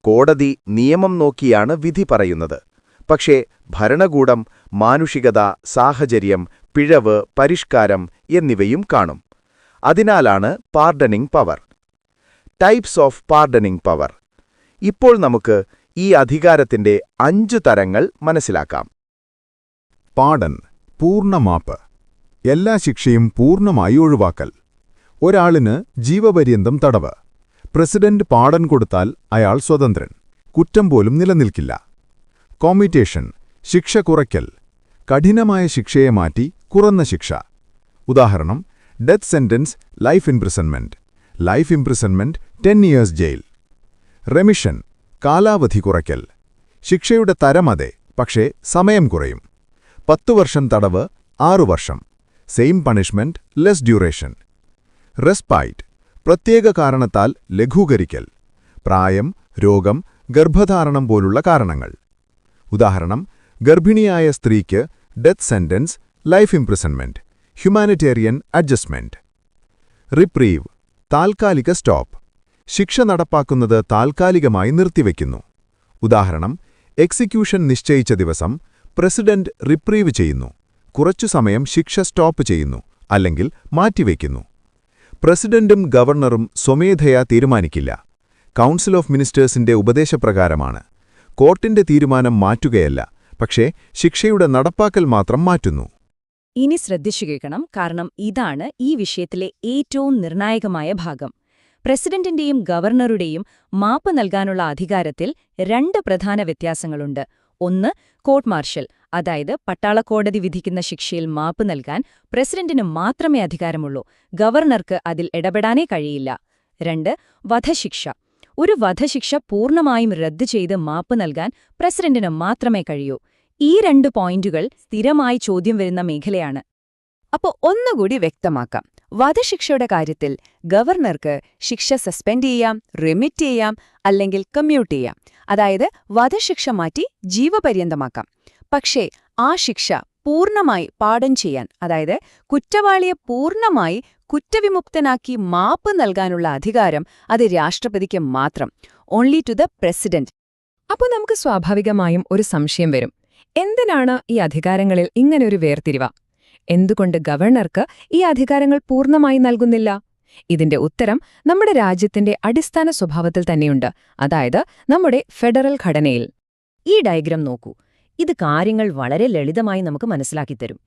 കോടതി നിയമം നോക്കിയാണ് വിധി പറയുന്നത്. പക്ഷേ ഭരണകൂടം മാനുഷികത, സാഹചര്യം, പിഴവ്, പരിഷ്കാരം എന്നിവയും കാണും. അതിനാലാണ് pardoning power. Types of pardoning power. ഇപ്പോൾ നമുക്ക് ഈ അധികാരത്തിന്റെ 5 തരങ്ങൾ മനസ്സിലാക്കാം. പാർഡൺ, പൂർണ്ണമാപ്പ്. എല്ലാ ശിക്ഷയും പൂർണ്ണമായി ഒഴിവാക്കൽ. ഒരാളിന് ജീവപര്യന്തം തടവ്. പ്രസിഡന്റ് പാർഡൺ കൊടുത്താൽ അയാൾ സ്വതന്ത്രൻ, കുറ്റം പോലും നിലനിൽക്കില്ല. കോമ്യൂട്ടേഷൻ, ശിക്ഷ കുറയ്ക്കൽ. കഠിനമായ ശിക്ഷയെ മാറ്റി കുറഞ്ഞ ശിക്ഷ. ഉദാഹരണം: death sentence, life imprisonment. Life imprisonment 10 years jail. Remission, കാലാവധി കുറയ്ക്കൽ. ശിക്ഷയുടെ തരമതെ, പക്ഷേ സമയം കുറയും. 10 വർഷം തടവ്, 6 വർഷം. Same punishment, less duration. Respite, പ്രത്യേക കാരണത്താൽ ലഘൂകരിക്കൽ. പ്രായം, രോഗം, ഗർഭധാരണം പോലുള്ള കാരണങ്ങൾ. ഉദാഹരണം: ഗർഭിണിയായ സ്ത്രീക്ക് death sentence, life imprisonment. Humanitarian adjustment. Reprieve, താൽക്കാലിക സ്റ്റോപ്പ്. ശിക്ഷ നടപ്പാക്കുന്നത് താൽക്കാലികമായി നിർത്തിവെക്കുന്നു. ഉദാഹരണം: എക്സിക്യൂഷൻ നിശ്ചയിച്ച ദിവസം പ്രസിഡന്റ് റിപ്രീവ് ചെയ്യുന്നു, കുറച്ചു സമയം ശിക്ഷ സ്റ്റോപ്പ് ചെയ്യുന്നു, അല്ലെങ്കിൽ മാറ്റിവെക്കുന്നു. പ്രസിഡന്റും ഗവർണറും സ്വമേധയാ തീരുമാനിക്കില്ല. Council of മിനിസ്റ്റേഴ്സിന്റെ ഉപദേശപ്രകാരമാണ്. കോർട്ടിന്റെ തീരുമാനം മാറ്റുകയല്ല, പക്ഷേ ശിക്ഷയുടെ നടപ്പാക്കൽ മാത്രം മാറ്റുന്നു. ഇനി ശ്രദ്ധിച്ചു കേൾക്കണം, കാരണം ഇതാണ് ഈ വിഷയത്തിലെ ഏറ്റവും നിർണായകമായ ഭാഗം. പ്രസിഡന്റിന്റെയും ഗവർണറുടെയും മാപ്പ് നൽകാനുള്ള അധികാരത്തിൽ 2 പ്രധാന വ്യത്യാസങ്ങളുണ്ട്. ഒന്ന്, കോർട്ട് മാർഷൽ, അതായത് പട്ടാളക്കോടതി വിധിക്കുന്ന ശിക്ഷയിൽ മാപ്പ് നൽകാൻ പ്രസിഡന്റിന് മാത്രമേ അധികാരമുള്ളൂ, ഗവർണർക്ക് അതിൽ ഇടപെടാനേ കഴിയില്ല. 2, വധശിക്ഷ. ഒരു വധശിക്ഷ പൂർണ്ണമായും റദ്ദു ചെയ്ത് മാപ്പ് നൽകാൻ പ്രസിഡന്റിന് മാത്രമേ കഴിയൂ. ഈ 2 പോയിന്റുകൾ സ്ഥിരമായി ചോദ്യം വരുന്ന മേഖലയാണ്. അപ്പോ ഒന്നുകൂടി വ്യക്തമാക്കാം. വധശിക്ഷയുടെ കാര്യത്തിൽ ഗവർണർക്ക് ശിക്ഷ സസ്പെൻഡ് ചെയ്യാം, റിമിറ്റ് ചെയ്യാം, അല്ലെങ്കിൽ കമ്മ്യൂട്ട് ചെയ്യാം. അതായത് വധശിക്ഷ മാറ്റി ജീവപര്യന്തമാക്കാം. പക്ഷേ ആ ശിക്ഷ പൂർണ്ണമായി പാർഡൺ ചെയ്യാൻ, അതായത് കുറ്റവാളിയെ പൂർണ്ണമായി കുറ്റവിമുക്തനാക്കി മാപ്പ് നൽകാനുള്ള അധികാരം അത് രാഷ്ട്രപതിക്ക് മാത്രം. Only to the president. അപ്പോൾ നമുക്ക് സ്വാഭാവികമായും ഒരു സംശയം വരും. എന്തിനാണ് ഈ അധികാരങ്ങളിൽ ഇങ്ങനെയൊരു വേർതിരിവ? എന്തുകൊണ്ട് ഗവർണർക്ക് ഈ അധികാരങ്ങൾ പൂർണ്ണമായി നൽകുന്നില്ല? ഇതിന്റെ ഉത്തരം നമ്മുടെ രാജ്യത്തിന്റെ അടിസ്ഥാന സ്വഭാവത്തിൽ തന്നെയുണ്ട്, അതായത് നമ്മുടെ ഫെഡറൽ ഘടനയിൽ. ഈ ഡയഗ്രം നോക്കൂ. ഇത് കാര്യങ്ങൾ വളരെ ലളിതമായി നമുക്ക് മനസ്സിലാക്കിത്തരും.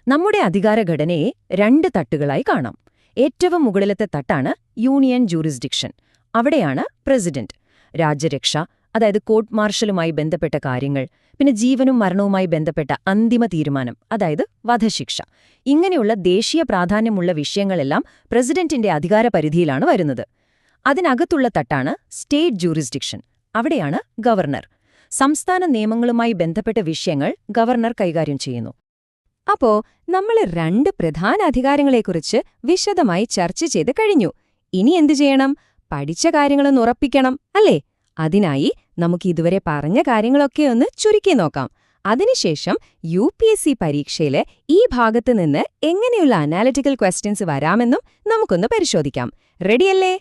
നമ്മുടെ അധികാരഘടനയെ 2 തട്ടുകളായി കാണാം. ഏറ്റവും മുകളിലത്തെ തട്ടാണ് യൂണിയൻ ജൂറിസ്ഡിക്ഷൻ. അവിടെയാണ് പ്രസിഡന്റ്. രാജ്യരക്ഷ, അതായത് കോർട്ട് മാർഷലുമായി ബന്ധപ്പെട്ട കാര്യങ്ങൾ, പിന്നെ ജീവനും മരണവുമായി ബന്ധപ്പെട്ട അന്തിമ തീരുമാനം, അതായത് വധശിക്ഷ. ഇങ്ങനെയുള്ള ദേശീയ പ്രാധാന്യമുള്ള വിഷയങ്ങളെല്ലാം പ്രസിഡന്റിന്റെ അധികാരപരിധിയിലാണ് വരുന്നത്. അതിനകത്തുള്ള തട്ടാണ് സ്റ്റേറ്റ് ജൂറിസ്ഡിക്ഷൻ. അവിടെയാണ് ഗവർണർ. സംസ്ഥാന നിയമങ്ങളുമായി ബന്ധപ്പെട്ട വിഷയങ്ങൾ ഗവർണർ കൈകാര്യം ചെയ്യുന്നു. അപ്പോ നമ്മൾ 2 പ്രധാന അധികാരങ്ങളെക്കുറിച്ച് വിശദമായി ചർച്ച ചെയ്ത് കഴിഞ്ഞു. ഇനി എന്തു ചെയ്യണം? പഠിച്ച കാര്യങ്ങളൊന്ന് ഉറപ്പിക്കണം, അല്ലേ? അതിനായി നമുക്ക് ഇതുവരെ പറഞ്ഞ കാര്യങ്ങളൊക്കെ ഒന്ന് ചുരുക്കി നോക്കാം. അതിനുശേഷം UPSC പരീക്ഷയില് ഈ ഭാഗത്ത് നിന്ന് എങ്ങനെയുള്ള അനാലിറ്റിക്കൽ ക്വസ്റ്റ്യൻസ് വരാമെന്നും നമുക്കൊന്ന് പരിശോധിക്കാം. റെഡിയല്ലേ?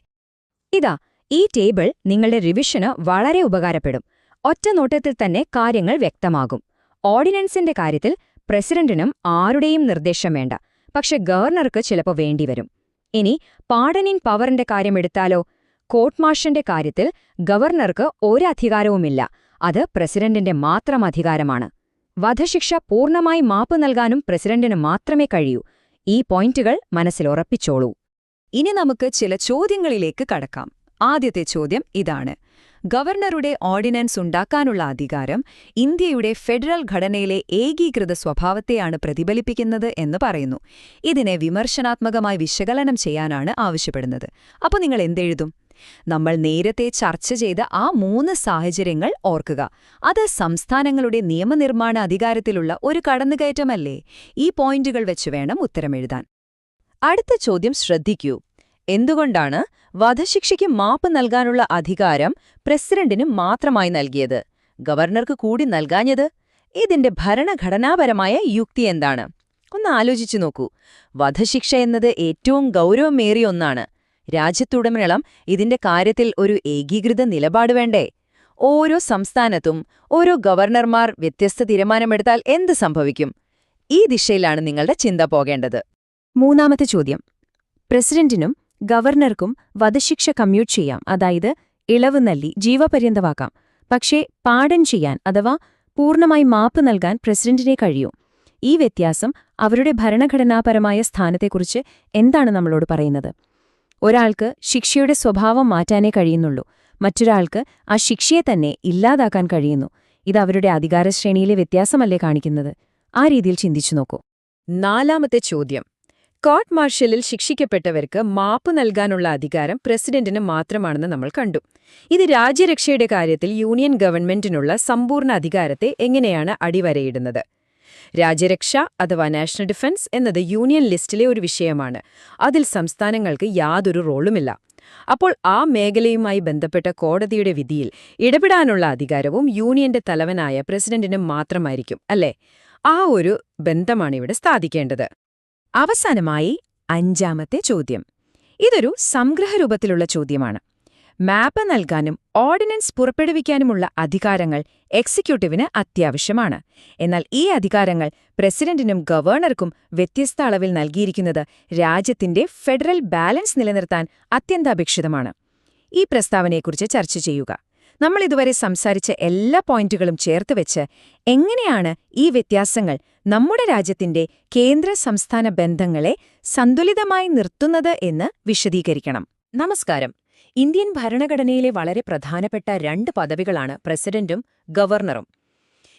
ഇതാ, ഈ ടേബിൾ നിങ്ങളുടെ റിവിഷന് വളരെ ഉപകാരപ്പെടും. ഒറ്റനോട്ടത്തിൽ തന്നെ കാര്യങ്ങൾ വ്യക്തമാകും. ഓർഡിനൻസിന്റെ കാര്യത്തിൽ പ്രസിഡന്റിനും ആരുടെയും നിർദ്ദേശം വേണ്ട, പക്ഷെ ഗവർണർക്ക് ചിലപ്പോൾ വേണ്ടിവരും. ഇനി പാർഡണിംഗ് പവറിന്റെ കാര്യമെടുത്താലോ? കോർട്ട് മാർഷന്റെ കാര്യത്തിൽ ഗവർണർക്ക് ഒരു അധികാരവുമില്ല, അത് പ്രസിഡന്റിന്റെ മാത്രം അധികാരമാണ്. വധശിക്ഷ പൂർണ്ണമായി മാപ്പ് നൽകാനും പ്രസിഡന്റിന് മാത്രമേ കഴിയൂ. ഈ പോയിന്റുകൾ മനസ്സിലുറപ്പിച്ചോളൂ. ഇനി നമുക്ക് ചില ചോദ്യങ്ങളിലേക്ക് കടക്കാം. ആദ്യത്തെ ചോദ്യം ഇതാണ്: ഗവർണറുടെ ഓർഡിനൻസ് ഉണ്ടാക്കാനുള്ള അധികാരം ഇന്ത്യയുടെ ഫെഡറൽ ഘടനയിലെ ഏകീകൃത സ്വഭാവത്തെയാണ് പ്രതിഫലിപ്പിക്കുന്നത് എന്ന് പറയുന്നു. ഇതിനെ വിമർശനാത്മകമായി വിശകലനം ചെയ്യാനാണ് ആവശ്യപ്പെടുന്നത്. അപ്പോൾ നിങ്ങൾ എന്തെഴുതും? നമ്മൾ നേരത്തെ ചർച്ച ചെയ്ത ആ 3 സാഹചര്യങ്ങൾ ഓർക്കുക. അത് സംസ്ഥാനങ്ങളുടെ നിയമനിർമ്മാണ അധികാരത്തിലുള്ള ഒരു കടന്നുകയറ്റമല്ലേ? ഈ പോയിന്റുകൾ വെച്ച് വേണം ഉത്തരമെഴുതാൻ. അടുത്ത ചോദ്യം ശ്രദ്ധിക്കൂ. എന്തുകൊണ്ടാണ് വധശിക്ഷയ്ക്ക് മാപ്പ് നൽകാനുള്ള അധികാരം പ്രസിഡന്റിന് മാത്രമായി നൽകിയത്, ഗവർണർക്ക് കൂടി നൽകാഞ്ഞത്? ഇതിന്റെ ഭരണഘടനാപരമായ യുക്തി എന്താണ്? ഒന്ന് ആലോചിച്ചു നോക്കൂ. വധശിക്ഷ എന്നത് ഏറ്റവും ഗൗരവമേറിയ ഒന്നാണ്. രാജ്യത്തുടനീളം ഇതിന്റെ കാര്യത്തിൽ ഒരു ഏകീകൃത നിലപാട് വേണ്ടേ? ഓരോ സംസ്ഥാനത്തും ഓരോ ഗവർണർമാർ വ്യത്യസ്ത തീരുമാനമെടുത്താൽ എന്ത് സംഭവിക്കും? ഈ ദിശയിലാണ് നിങ്ങളുടെ ചിന്ത പോകേണ്ടത്. മൂന്നാമത്തെ ചോദ്യം. പ്രസിഡന്റിനും ഗവർണർക്കും വധശിക്ഷ കമ്മ്യൂട്ട് ചെയ്യാം, അതായത് ഇളവ് നൽകി ജീവപര്യന്തമാക്കാം. പക്ഷേ പാർഡൺ ചെയ്യാൻ അഥവാ പൂർണ്ണമായി മാപ്പ് നൽകാൻ പ്രസിഡന്റിനെ കഴിയൂ. ഈ വ്യത്യാസം അവരുടെ ഭരണഘടനാപരമായ സ്ഥാനത്തെക്കുറിച്ച് എന്താണ് നമ്മളോട് പറയുന്നത്? ഒരാൾക്ക് ശിക്ഷയുടെ സ്വഭാവം മാറ്റാനേ കഴിയുന്നുള്ളൂ, മറ്റൊരാൾക്ക് ആ ശിക്ഷയെ തന്നെ ഇല്ലാതാക്കാൻ കഴിയുന്നു. ഇത് അവരുടെ അധികാരശ്രേണിയിലെ വ്യത്യാസമല്ലേ കാണിക്കുന്നത്? ആ രീതിയിൽ ചിന്തിച്ചു നോക്കൂ. നാലാമത്തെ ചോദ്യം. കോർട്ട് മാർഷലിൽ ശിക്ഷിക്കപ്പെട്ടവർക്ക് മാപ്പ് നൽകാനുള്ള അധികാരം പ്രസിഡന്റിന് മാത്രമാണെന്ന് നമ്മൾ കണ്ടു. ഇത് രാജ്യരക്ഷയുടെ കാര്യത്തിൽ യൂണിയൻ ഗവൺമെന്റിനുള്ള സമ്പൂർണ്ണ അധികാരത്തെ എങ്ങനെയാണ് അടിവരയിടുന്നത്? രാജ്യരക്ഷ അഥവാ നാഷണൽ ഡിഫൻസ് എന്നത് യൂണിയൻ ലിസ്റ്റിലെ ഒരു വിഷയമാണ്. അതിൽ സംസ്ഥാനങ്ങൾക്ക് യാതൊരു റോളുമില്ല. അപ്പോൾ ആ മേഖലയുമായി ബന്ധപ്പെട്ട കോടതിയുടെ വിധിയിൽ ഇടപെടാനുള്ള അധികാരവും യൂണിയന്റെ തലവനായ പ്രസിഡന്റിന് മാത്രമായിരിക്കും, അല്ലേ? ആ ഒരു ബന്ധമാണിവിടെ സ്ഥാപിക്കേണ്ടത്. അവസാനമായി അഞ്ചാമത്തെ ചോദ്യം. ഇതൊരു സംഗ്രഹരൂപത്തിലുള്ള ചോദ്യമാണ്. മാപ്പ് നൽകാനും ഓർഡിനൻസ് പുറപ്പെടുവിക്കാനുമുള്ള അധികാരങ്ങൾ എക്സിക്യൂട്ടീവിന് അത്യാവശ്യമാണ്. എന്നാൽ ഈ അധികാരങ്ങൾ പ്രസിഡന്റിനും ഗവർണർക്കും വ്യത്യസ്ത അളവിൽ നൽകിയിരിക്കുന്നത് രാജ്യത്തിന്റെ ഫെഡറൽ ബാലൻസ് നിലനിർത്താൻ അത്യന്താപേക്ഷിതമാണ്. ഈ പ്രസ്താവനയെക്കുറിച്ച് ചർച്ച ചെയ്യുക. നമ്മൾ ഇതുവരെ സംസാരിച്ച എല്ലാ പോയിന്റുകളും ചേർത്ത് വെച്ച് എങ്ങനെയാണ് ഈ വ്യത്യാസങ്ങൾ നമ്മുടെ രാജ്യത്തിന്റെ കേന്ദ്ര സംസ്ഥാന ബന്ധങ്ങളെ സന്തുലിതമായി നിർത്തുന്നത് എന്ന് വിശദീകരിക്കണം. നമസ്കാരം. ഇന്ത്യൻ ഭരണഘടനയിലെ വളരെ പ്രധാനപ്പെട്ട 2 പദവികളാണ് പ്രസിഡന്റും ഗവർണറും.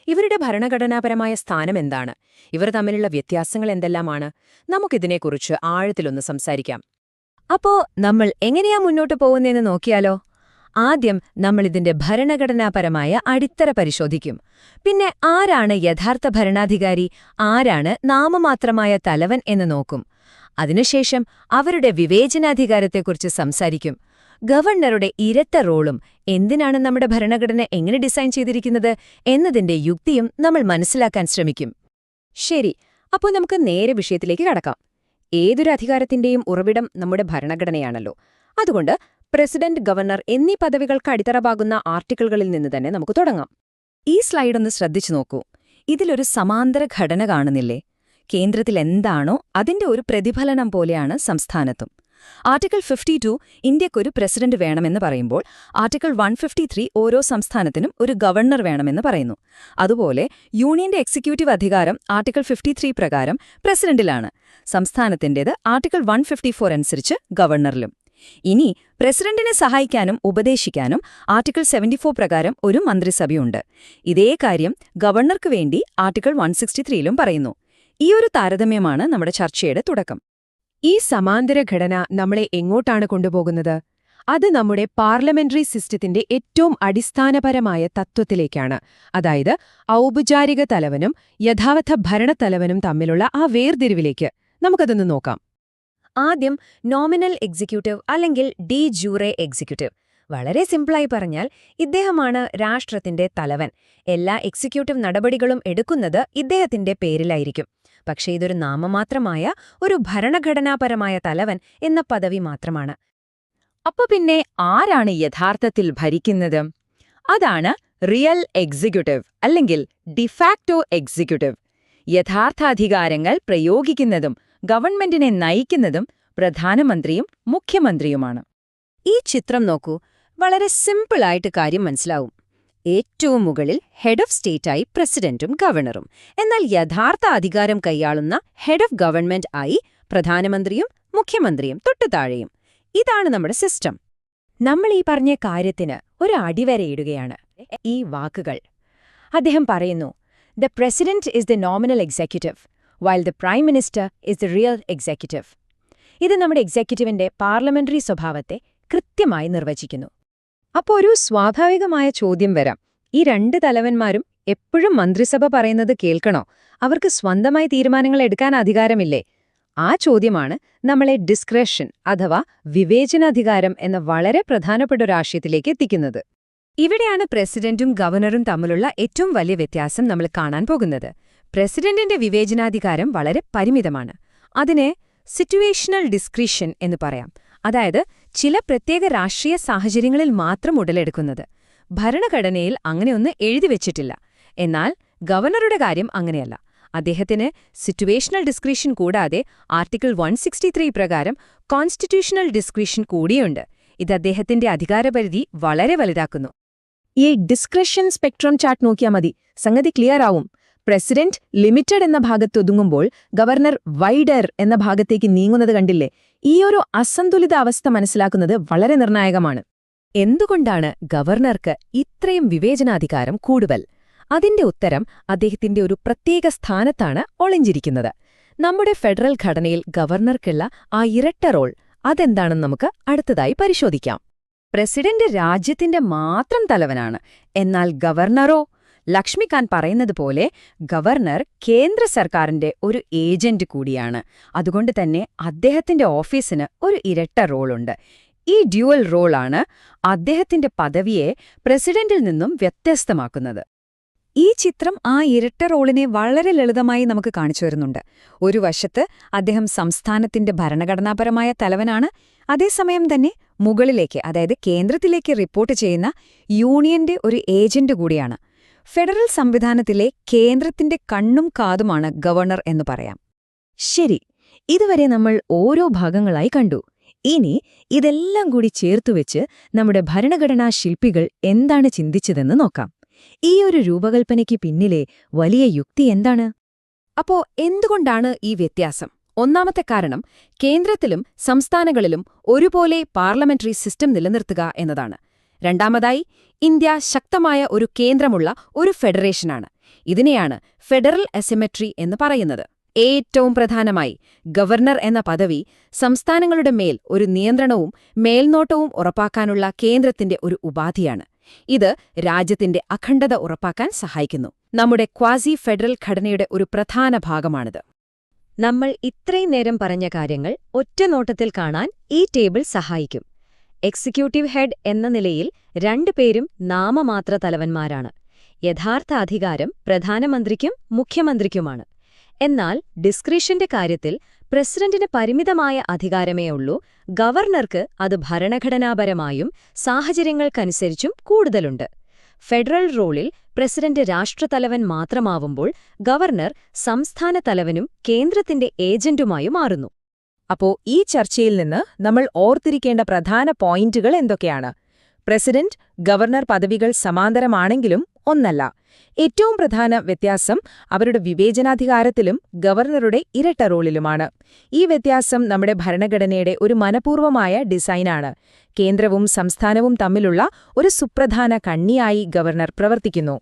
ഇവരുടെ ഭരണഘടനാപരമായ സ്ഥാനം എന്താണ്? ഇവർ തമ്മിലുള്ള വ്യത്യാസങ്ങൾ എന്തെല്ലാമാണ്? നമുക്കിതിനെക്കുറിച്ച് ആഴത്തിലൊന്ന് സംസാരിക്കാം. അപ്പോ നമ്മൾ എങ്ങനെയാ മുന്നോട്ട് പോകുന്നതെന്ന് നോക്കിയാലോ? ആദ്യം നമ്മളിതിന്റെ ഭരണഘടനാപരമായ അടിത്തറ പരിശോധിക്കും. പിന്നെ ആരാണ് യഥാർത്ഥ ഭരണാധികാരി, ആരാണ് നാമമാത്രമായ തലവൻ എന്ന് നോക്കും. അതിനുശേഷം അവരുടെ വിവേചനാധികാരത്തെക്കുറിച്ച് സംസാരിക്കും. ഗവർണറുടെ ഇരട്ട റോളും എന്തിനാണ് നമ്മുടെ ഭരണഘടന എങ്ങനെ ഡിസൈൻ ചെയ്തിരിക്കുന്നത് എന്നതിന്റെ യുക്തിയും നമ്മൾ മനസ്സിലാക്കാൻ ശ്രമിക്കും. ശരി, അപ്പോൾ നമുക്ക് നേരെ വിഷയത്തിലേക്ക് കടക്കാം. ഏതൊരു അധികാരത്തിന്റെയും ഉറവിടം നമ്മുടെ ഭരണഘടനയാണല്ലോ. അതുകൊണ്ട് പ്രസിഡന്റ്, ഗവർണർ എന്നീ പദവികൾക്ക് അടിത്തറപാകുന്ന ആർട്ടിക്കിളുകളിൽ നിന്ന് തന്നെ നമുക്ക് തുടങ്ങാം. ഈ സ്ലൈഡൊന്ന് ശ്രദ്ധിച്ചു നോക്കൂ. ഇതിലൊരു സമാന്തര ഘടന കാണുന്നില്ലേ? കേന്ദ്രത്തിൽ എന്താണോ അതിന്റെ ഒരു പ്രതിഫലനം പോലെയാണ് സംസ്ഥാനത്തും. ആർട്ടിക്കിൾ 52 ഇന്ത്യക്കൊരു പ്രസിഡന്റ് വേണമെന്ന് പറയുമ്പോൾ ആർട്ടിക്കിൾ 153 ഓരോ സംസ്ഥാനത്തിനും ഒരു ഗവർണർ വേണമെന്ന് പറയുന്നു. അതുപോലെ യൂണിയന്റെ എക്സിക്യൂട്ടീവ് അധികാരം ആർട്ടിക്കിൾ 53 പ്രകാരം പ്രസിഡന്റിലാണ്. സംസ്ഥാനത്തിന്റേത് ആർട്ടിക്കിൾ 154 അനുസരിച്ച് ഗവർണറിലും. ഇനി പ്രസിഡന്റിനെ സഹായിക്കാനും ഉപദേശിക്കാനും ആർട്ടിക്കിൾ 74 പ്രകാരം ഒരു മന്ത്രിസഭയുണ്ട്. ഇതേ കാര്യം ഗവർണർക്ക് വേണ്ടി ആർട്ടിക്കിൾ 163ലും പറയുന്നു. ഈ ഒരു താരതമ്യമാണ് നമ്മുടെ ചർച്ചയുടെ തുടക്കം. ഈ സമാന്തര ഘടന നമ്മളെ എങ്ങോട്ടാണ് കൊണ്ടുപോകുന്നത്? അത് നമ്മുടെ പാർലമെന്ററി സിസ്റ്റത്തിന്റെ ഏറ്റവും അടിസ്ഥാനപരമായ തത്വത്തിലേക്കാണ്. അതായത് ഔപചാരിക തലവനും യഥാർത്ഥ ഭരണത്തലവനും തമ്മിലുള്ള ആ വേർതിരിവിലേക്ക്. നമുക്കതൊന്ന് നോക്കാം. ആദ്യം നോമിനൽ എക്സിക്യൂട്ടീവ് അല്ലെങ്കിൽ ഡി ജൂറെ എക്സിക്യൂട്ടീവ്. വളരെ സിമ്പിളായി പറഞ്ഞാൽ ഇദ്ദേഹമാണ് രാഷ്ട്രത്തിന്റെ തലവൻ. എല്ലാ എക്സിക്യൂട്ടീവ് നടപടികളും എടുക്കുന്നത് ഇദ്ദേഹത്തിന്റെ പേരിലായിരിക്കും. പക്ഷേ ഇതൊരു നാമമാത്രമായ ഒരു ഭരണഘടനാപരമായ തലവൻ എന്ന പദവി മാത്രമാണ്. അപ്പൊ പിന്നെ ആരാണ് യഥാർത്ഥത്തിൽ ഭരിക്കുന്നത്? അതാണ് റിയൽ എക്സിക്യൂട്ടീവ് അല്ലെങ്കിൽ ഡിഫാക്ടോ എക്സിക്യൂട്ടീവ്. യഥാർത്ഥ അധികാരങ്ങൾ പ്രയോഗിക്കുന്നതും ഗവൺമെന്റിനെ നയിക്കുന്നതും പ്രധാനമന്ത്രിയും മുഖ്യമന്ത്രിയുമാണ്. ഈ ചിത്രം നോക്കൂ. വളരെ സിമ്പിളായിട്ട് കാര്യം മനസ്സിലാവും. ഏറ്റവും മുകളിൽ ഹെഡ് ഓഫ് സ്റ്റേറ്റായി പ്രസിഡന്റും ഗവർണറും, എന്നാൽ യഥാർത്ഥ അധികാരം കൈയാളുന്ന ഹെഡ് ഓഫ് ഗവൺമെന്റ് ആയി പ്രധാനമന്ത്രിയും മുഖ്യമന്ത്രിയും തൊട്ടു താഴെയും. ഇതാണ് നമ്മുടെ സിസ്റ്റം. നമ്മൾ ഈ പറഞ്ഞ കാര്യത്തിന് ഒരു അടിവരയിടുകയാണ് ഈ വാക്കുകൾ. അദ്ദേഹം പറയുന്നു, "the president is the nominal executive, while the prime minister is the real executive." ഇത് നമ്മുടെ എക്സിക്യൂട്ടീവിന്റെ പാർലമെന്ററി സ്വഭാവത്തെ കൃത്യമായി നിർവചിക്കുന്നു. അപ്പോൾ ഒരു സ്വാഭാവികമായ ചോദ്യം വരാം. ഈ 2 തലവന്മാരും എപ്പോഴും മന്ത്രിസഭ പറയുന്നത് കേൾക്കണോ? അവർക്ക് സ്വന്തമായി തീരുമാനങ്ങൾ എടുക്കാൻ അധികാരമില്ലേ? ആ ചോദ്യമാണ് നമ്മളെ ഡിസ്ക്രഷൻ അഥവാ വിവേചനാധികാരം എന്ന വളരെ പ്രധാനപ്പെട്ട ഒരു ആശയത്തിലേക്ക് എത്തിക്കുന്നത്. ഇവിടെയാണ് പ്രസിഡന്റും ഗവർണറും തമ്മിലുള്ള ഏറ്റവും വലിയ വ്യത്യാസം നമ്മൾ കാണാൻ പോകുന്നത്. പ്രസിഡന്റിന്റെ വിവേചനാധികാരം വളരെ പരിമിതമാണ്. അതിനെ സിറ്റുവേഷണൽ ഡിസ്ക്രിഷൻ എന്ന് പറയാം. അതായത് ചില പ്രത്യേക രാഷ്ട്രീയ സാഹചര്യങ്ങളിൽ മാത്രം ഉടലെടുക്കുന്നത്. ഭരണഘടനയിൽ അങ്ങനെയൊന്ന് എഴുതിവെച്ചിട്ടില്ല. എന്നാൽ ഗവർണറുടെ കാര്യം അങ്ങനെയല്ല. അദ്ദേഹത്തിന് സിറ്റുവേഷണൽ ഡിസ്ക്രിഷൻ കൂടാതെ ആർട്ടിക്കിൾ 163 പ്രകാരം കോൺസ്റ്റിറ്റ്യൂഷണൽ ഡിസ്ക്രിഷൻ കൂടിയുണ്ട്. ഇത് അദ്ദേഹത്തിന്റെ അധികാരപരിധി വളരെ വലുതാക്കുന്നു. ഈ ഡിസ്ക്രിഷൻ സ്പെക്ട്രം ചാർട്ട് നോക്കിയാൽ മതി, സംഗതി ക്ലിയർ ആവും. പ്രസിഡന്റ് ലിമിറ്റഡ് എന്ന ഭാഗത്തൊതുങ്ങുമ്പോൾ ഗവർണർ വൈഡർ എന്ന ഭാഗത്തേക്ക് നീങ്ങുന്നത് കണ്ടില്ലേ? ഈയൊരു അസന്തുലിത അവസ്ഥ മനസ്സിലാക്കുന്നത് വളരെ നിർണായകമാണ്. എന്തുകൊണ്ടാണ് ഗവർണർക്ക് ഇത്രയും വിവേചനാധികാരം കൂടുതൽ? അതിന്റെ ഉത്തരം അദ്ദേഹത്തിന്റെ ഒരു പ്രത്യേക സ്ഥാനത്താണ് ഒളിഞ്ഞിരിക്കുന്നത്. നമ്മുടെ ഫെഡറൽ ഘടനയിൽ ഗവർണർക്കുള്ള ആ ഇരട്ട റോൾ അതെന്താണെന്ന് നമുക്ക് അടുത്തതായി പരിശോധിക്കാം. പ്രസിഡന്റ് രാജ്യത്തിന്റെ മാത്രം തലവനാണ്. എന്നാൽ ഗവർണറോ? ലക്ഷ്മികാന്ത് പറയുന്നത് പോലെ ഗവർണർ കേന്ദ്ര സർക്കാരിന്റെ ഒരു ഏജന്റ് കൂടിയാണ്. അതുകൊണ്ട് തന്നെ അദ്ദേഹത്തിന്റെ ഓഫീസിന് ഒരു ഇരട്ട റോളുണ്ട്. ഈ ഡ്യുവൽ റോളാണ് അദ്ദേഹത്തിന്റെ പദവിയെ പ്രസിഡന്റിൽ നിന്നും വ്യത്യസ്തമാക്കുന്നത്. ഈ ചിത്രം ആ ഇരട്ട റോളിനെ വളരെ ലളിതമായി നമുക്ക് കാണിച്ചു വരുന്നുണ്ട്. ഒരു വശത്ത് അദ്ദേഹം സംസ്ഥാനത്തിന്റെ ഭരണഘടനാപരമായ തലവനാണ്. അതേസമയം തന്നെ മുകളിലേക്ക്, അതായത് കേന്ദ്രത്തിലേക്ക് റിപ്പോർട്ട് ചെയ്യുന്ന യൂണിയന്റെ ഒരു ഏജന്റ് കൂടിയാണ്. ഫെഡറൽ സംവിധാനത്തിലെ കേന്ദ്രത്തിന്റെ കണ്ണും കാതുമാണ് ഗവർണർ എന്ന് പറയാം. ശരി, ഇതുവരെ നമ്മൾ ഓരോ ഭാഗങ്ങളായി കണ്ടു. ഇനി ഇതെല്ലാം കൂടി ചേർത്തുവെച്ച് നമ്മുടെ ഭരണഘടനാ ശില്പികൾ എന്താണ് ചിന്തിച്ചതെന്ന് നോക്കാം. ഈ ഒരു രൂപകൽപ്പനയ്ക്ക് പിന്നിലെ വലിയ യുക്തി എന്താണ്? അപ്പോ എന്തുകൊണ്ടാണ് ഈ വ്യത്യാസം? ഒന്നാമത്തെ കാരണം കേന്ദ്രത്തിലും സംസ്ഥാനങ്ങളിലും ഒരുപോലെ പാർലമെന്ററി സിസ്റ്റം നിലനിർത്തുക എന്നതാണ്. രണ്ടാമതായി, ഇന്ത്യ ശക്തമായ ഒരു കേന്ദ്രമുള്ള ഒരു ഫെഡറേഷനാണ്. ഇതിനെയാണ് ഫെഡറൽ അസിമെട്രി എന്ന് പറയുന്നത്. ഏറ്റവും പ്രധാനമായി, ഗവർണർ എന്ന പദവി സംസ്ഥാനങ്ങളുടെ മേൽ ഒരു നിയന്ത്രണവും മേൽനോട്ടവും ഉറപ്പാക്കാനുള്ള കേന്ദ്രത്തിന്റെ ഒരു ഉപാധിയാണ്. ഇത് രാജ്യത്തിന്റെ അഖണ്ഡത ഉറപ്പാക്കാൻ സഹായിക്കുന്നു. നമ്മുടെ ക്വാസി ഫെഡറൽ ഘടനയുടെ ഒരു പ്രധാന ഭാഗമാണിത്. നമ്മൾ ഇത്രയും നേരം പറഞ്ഞ കാര്യങ്ങൾ ഒറ്റനോട്ടത്തിൽ കാണാൻ ഈ ടേബിൾ സഹായിക്കും. എക്സിക്യൂട്ടീവ് ഹെഡ് എന്ന നിലയിൽ രണ്ടുപേരും നാമമാത്ര തലവന്മാരാണ്. യഥാർത്ഥ അധികാരം പ്രധാനമന്ത്രിക്കും മുഖ്യമന്ത്രിക്കുമാണ്. എന്നാൽ ഡിസ്ക്രിഷന്റെ കാര്യത്തിൽ പ്രസിഡന്റിന് പരിമിതമായ അധികാരമേ ഉള്ളൂ. ഗവർണർക്ക് അത് ഭരണഘടനാപരമായും സാഹചര്യങ്ങൾക്കനുസരിച്ചും കൂടുതലുണ്ട്. ഫെഡറൽ റോളിൽ പ്രസിഡന്റ് രാഷ്ട്രതലവൻ മാത്രമാവുമ്പോൾ ഗവർണർ സംസ്ഥാന തലവനും കേന്ദ്രത്തിന്റെ ഏജന്റുമായും മാറുന്നു. അപ്പോ ഈ ചർച്ചയിൽ നിന്ന് നമ്മൾ ഓർത്തിരിക്കേണ്ട പ്രധാന പോയിന്റുകൾ എന്തൊക്കെയാണ്? പ്രസിഡന്റ്, ഗവർണർ പദവികൾ സമാന്തരമാണെങ്കിലും ഒന്നല്ല. ഏറ്റവും പ്രധാന വ്യത്യാസം അവരുടെ വിവേചനാധികാരത്തിലും ഗവർണറുടെ ഇരട്ട റോളിലുമാണ്. ഈ വ്യത്യാസം നമ്മുടെ ഭരണഘടനയുടെ ഒരു മനഃപൂർവമായ ഡിസൈനാണ്. കേന്ദ്രവും സംസ്ഥാനവും തമ്മിലുള്ള ഒരു സുപ്രധാന കണ്ണിയായി ഗവർണർ പ്രവർത്തിക്കുന്നു.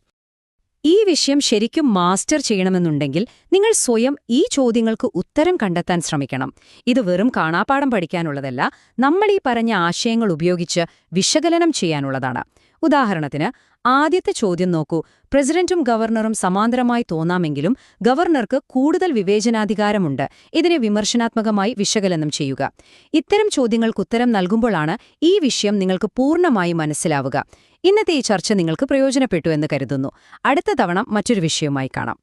ഈ വിഷയം ശരിക്കും മാസ്റ്റർ ചെയ്യണമെന്നുണ്ടെങ്കിൽ നിങ്ങൾ സ്വയം ഈ ചോദ്യങ്ങൾക്ക് ഉത്തരം കണ്ടെത്താൻ ശ്രമിക്കണം. ഇത് വെറും കാണാപ്പാഠം പഠിക്കാനുള്ളതല്ല, നമ്മൾ ഈ പറഞ്ഞ ആശയങ്ങൾ ഉപയോഗിച്ച് വിശകലനം ചെയ്യാനുള്ളതാണ്. ഉദാഹരണത്തിന്, ആദ്യത്തെ ചോദ്യം നോക്കൂ. പ്രസിഡന്റും ഗവർണറും സമാന്തരമായി തോന്നാമെങ്കിലും ഗവർണർക്ക് കൂടുതൽ വിവേചനാധികാരമുണ്ട്. ഇതിനെ വിമർശനാത്മകമായി വിശകലനം ചെയ്യുക. ഇത്തരം ചോദ്യങ്ങൾക്കുത്തരം നൽകുമ്പോഴാണ് ഈ വിഷയം നിങ്ങൾക്ക് പൂർണ്ണമായി മനസ്സിലാവുക. ഇന്നത്തെ ഈ ചർച്ച നിങ്ങൾക്ക് പ്രയോജനപ്പെട്ടു എന്ന് കരുതുന്നു. അടുത്ത തവണ മറ്റൊരു വിഷയവുമായി കാണാം.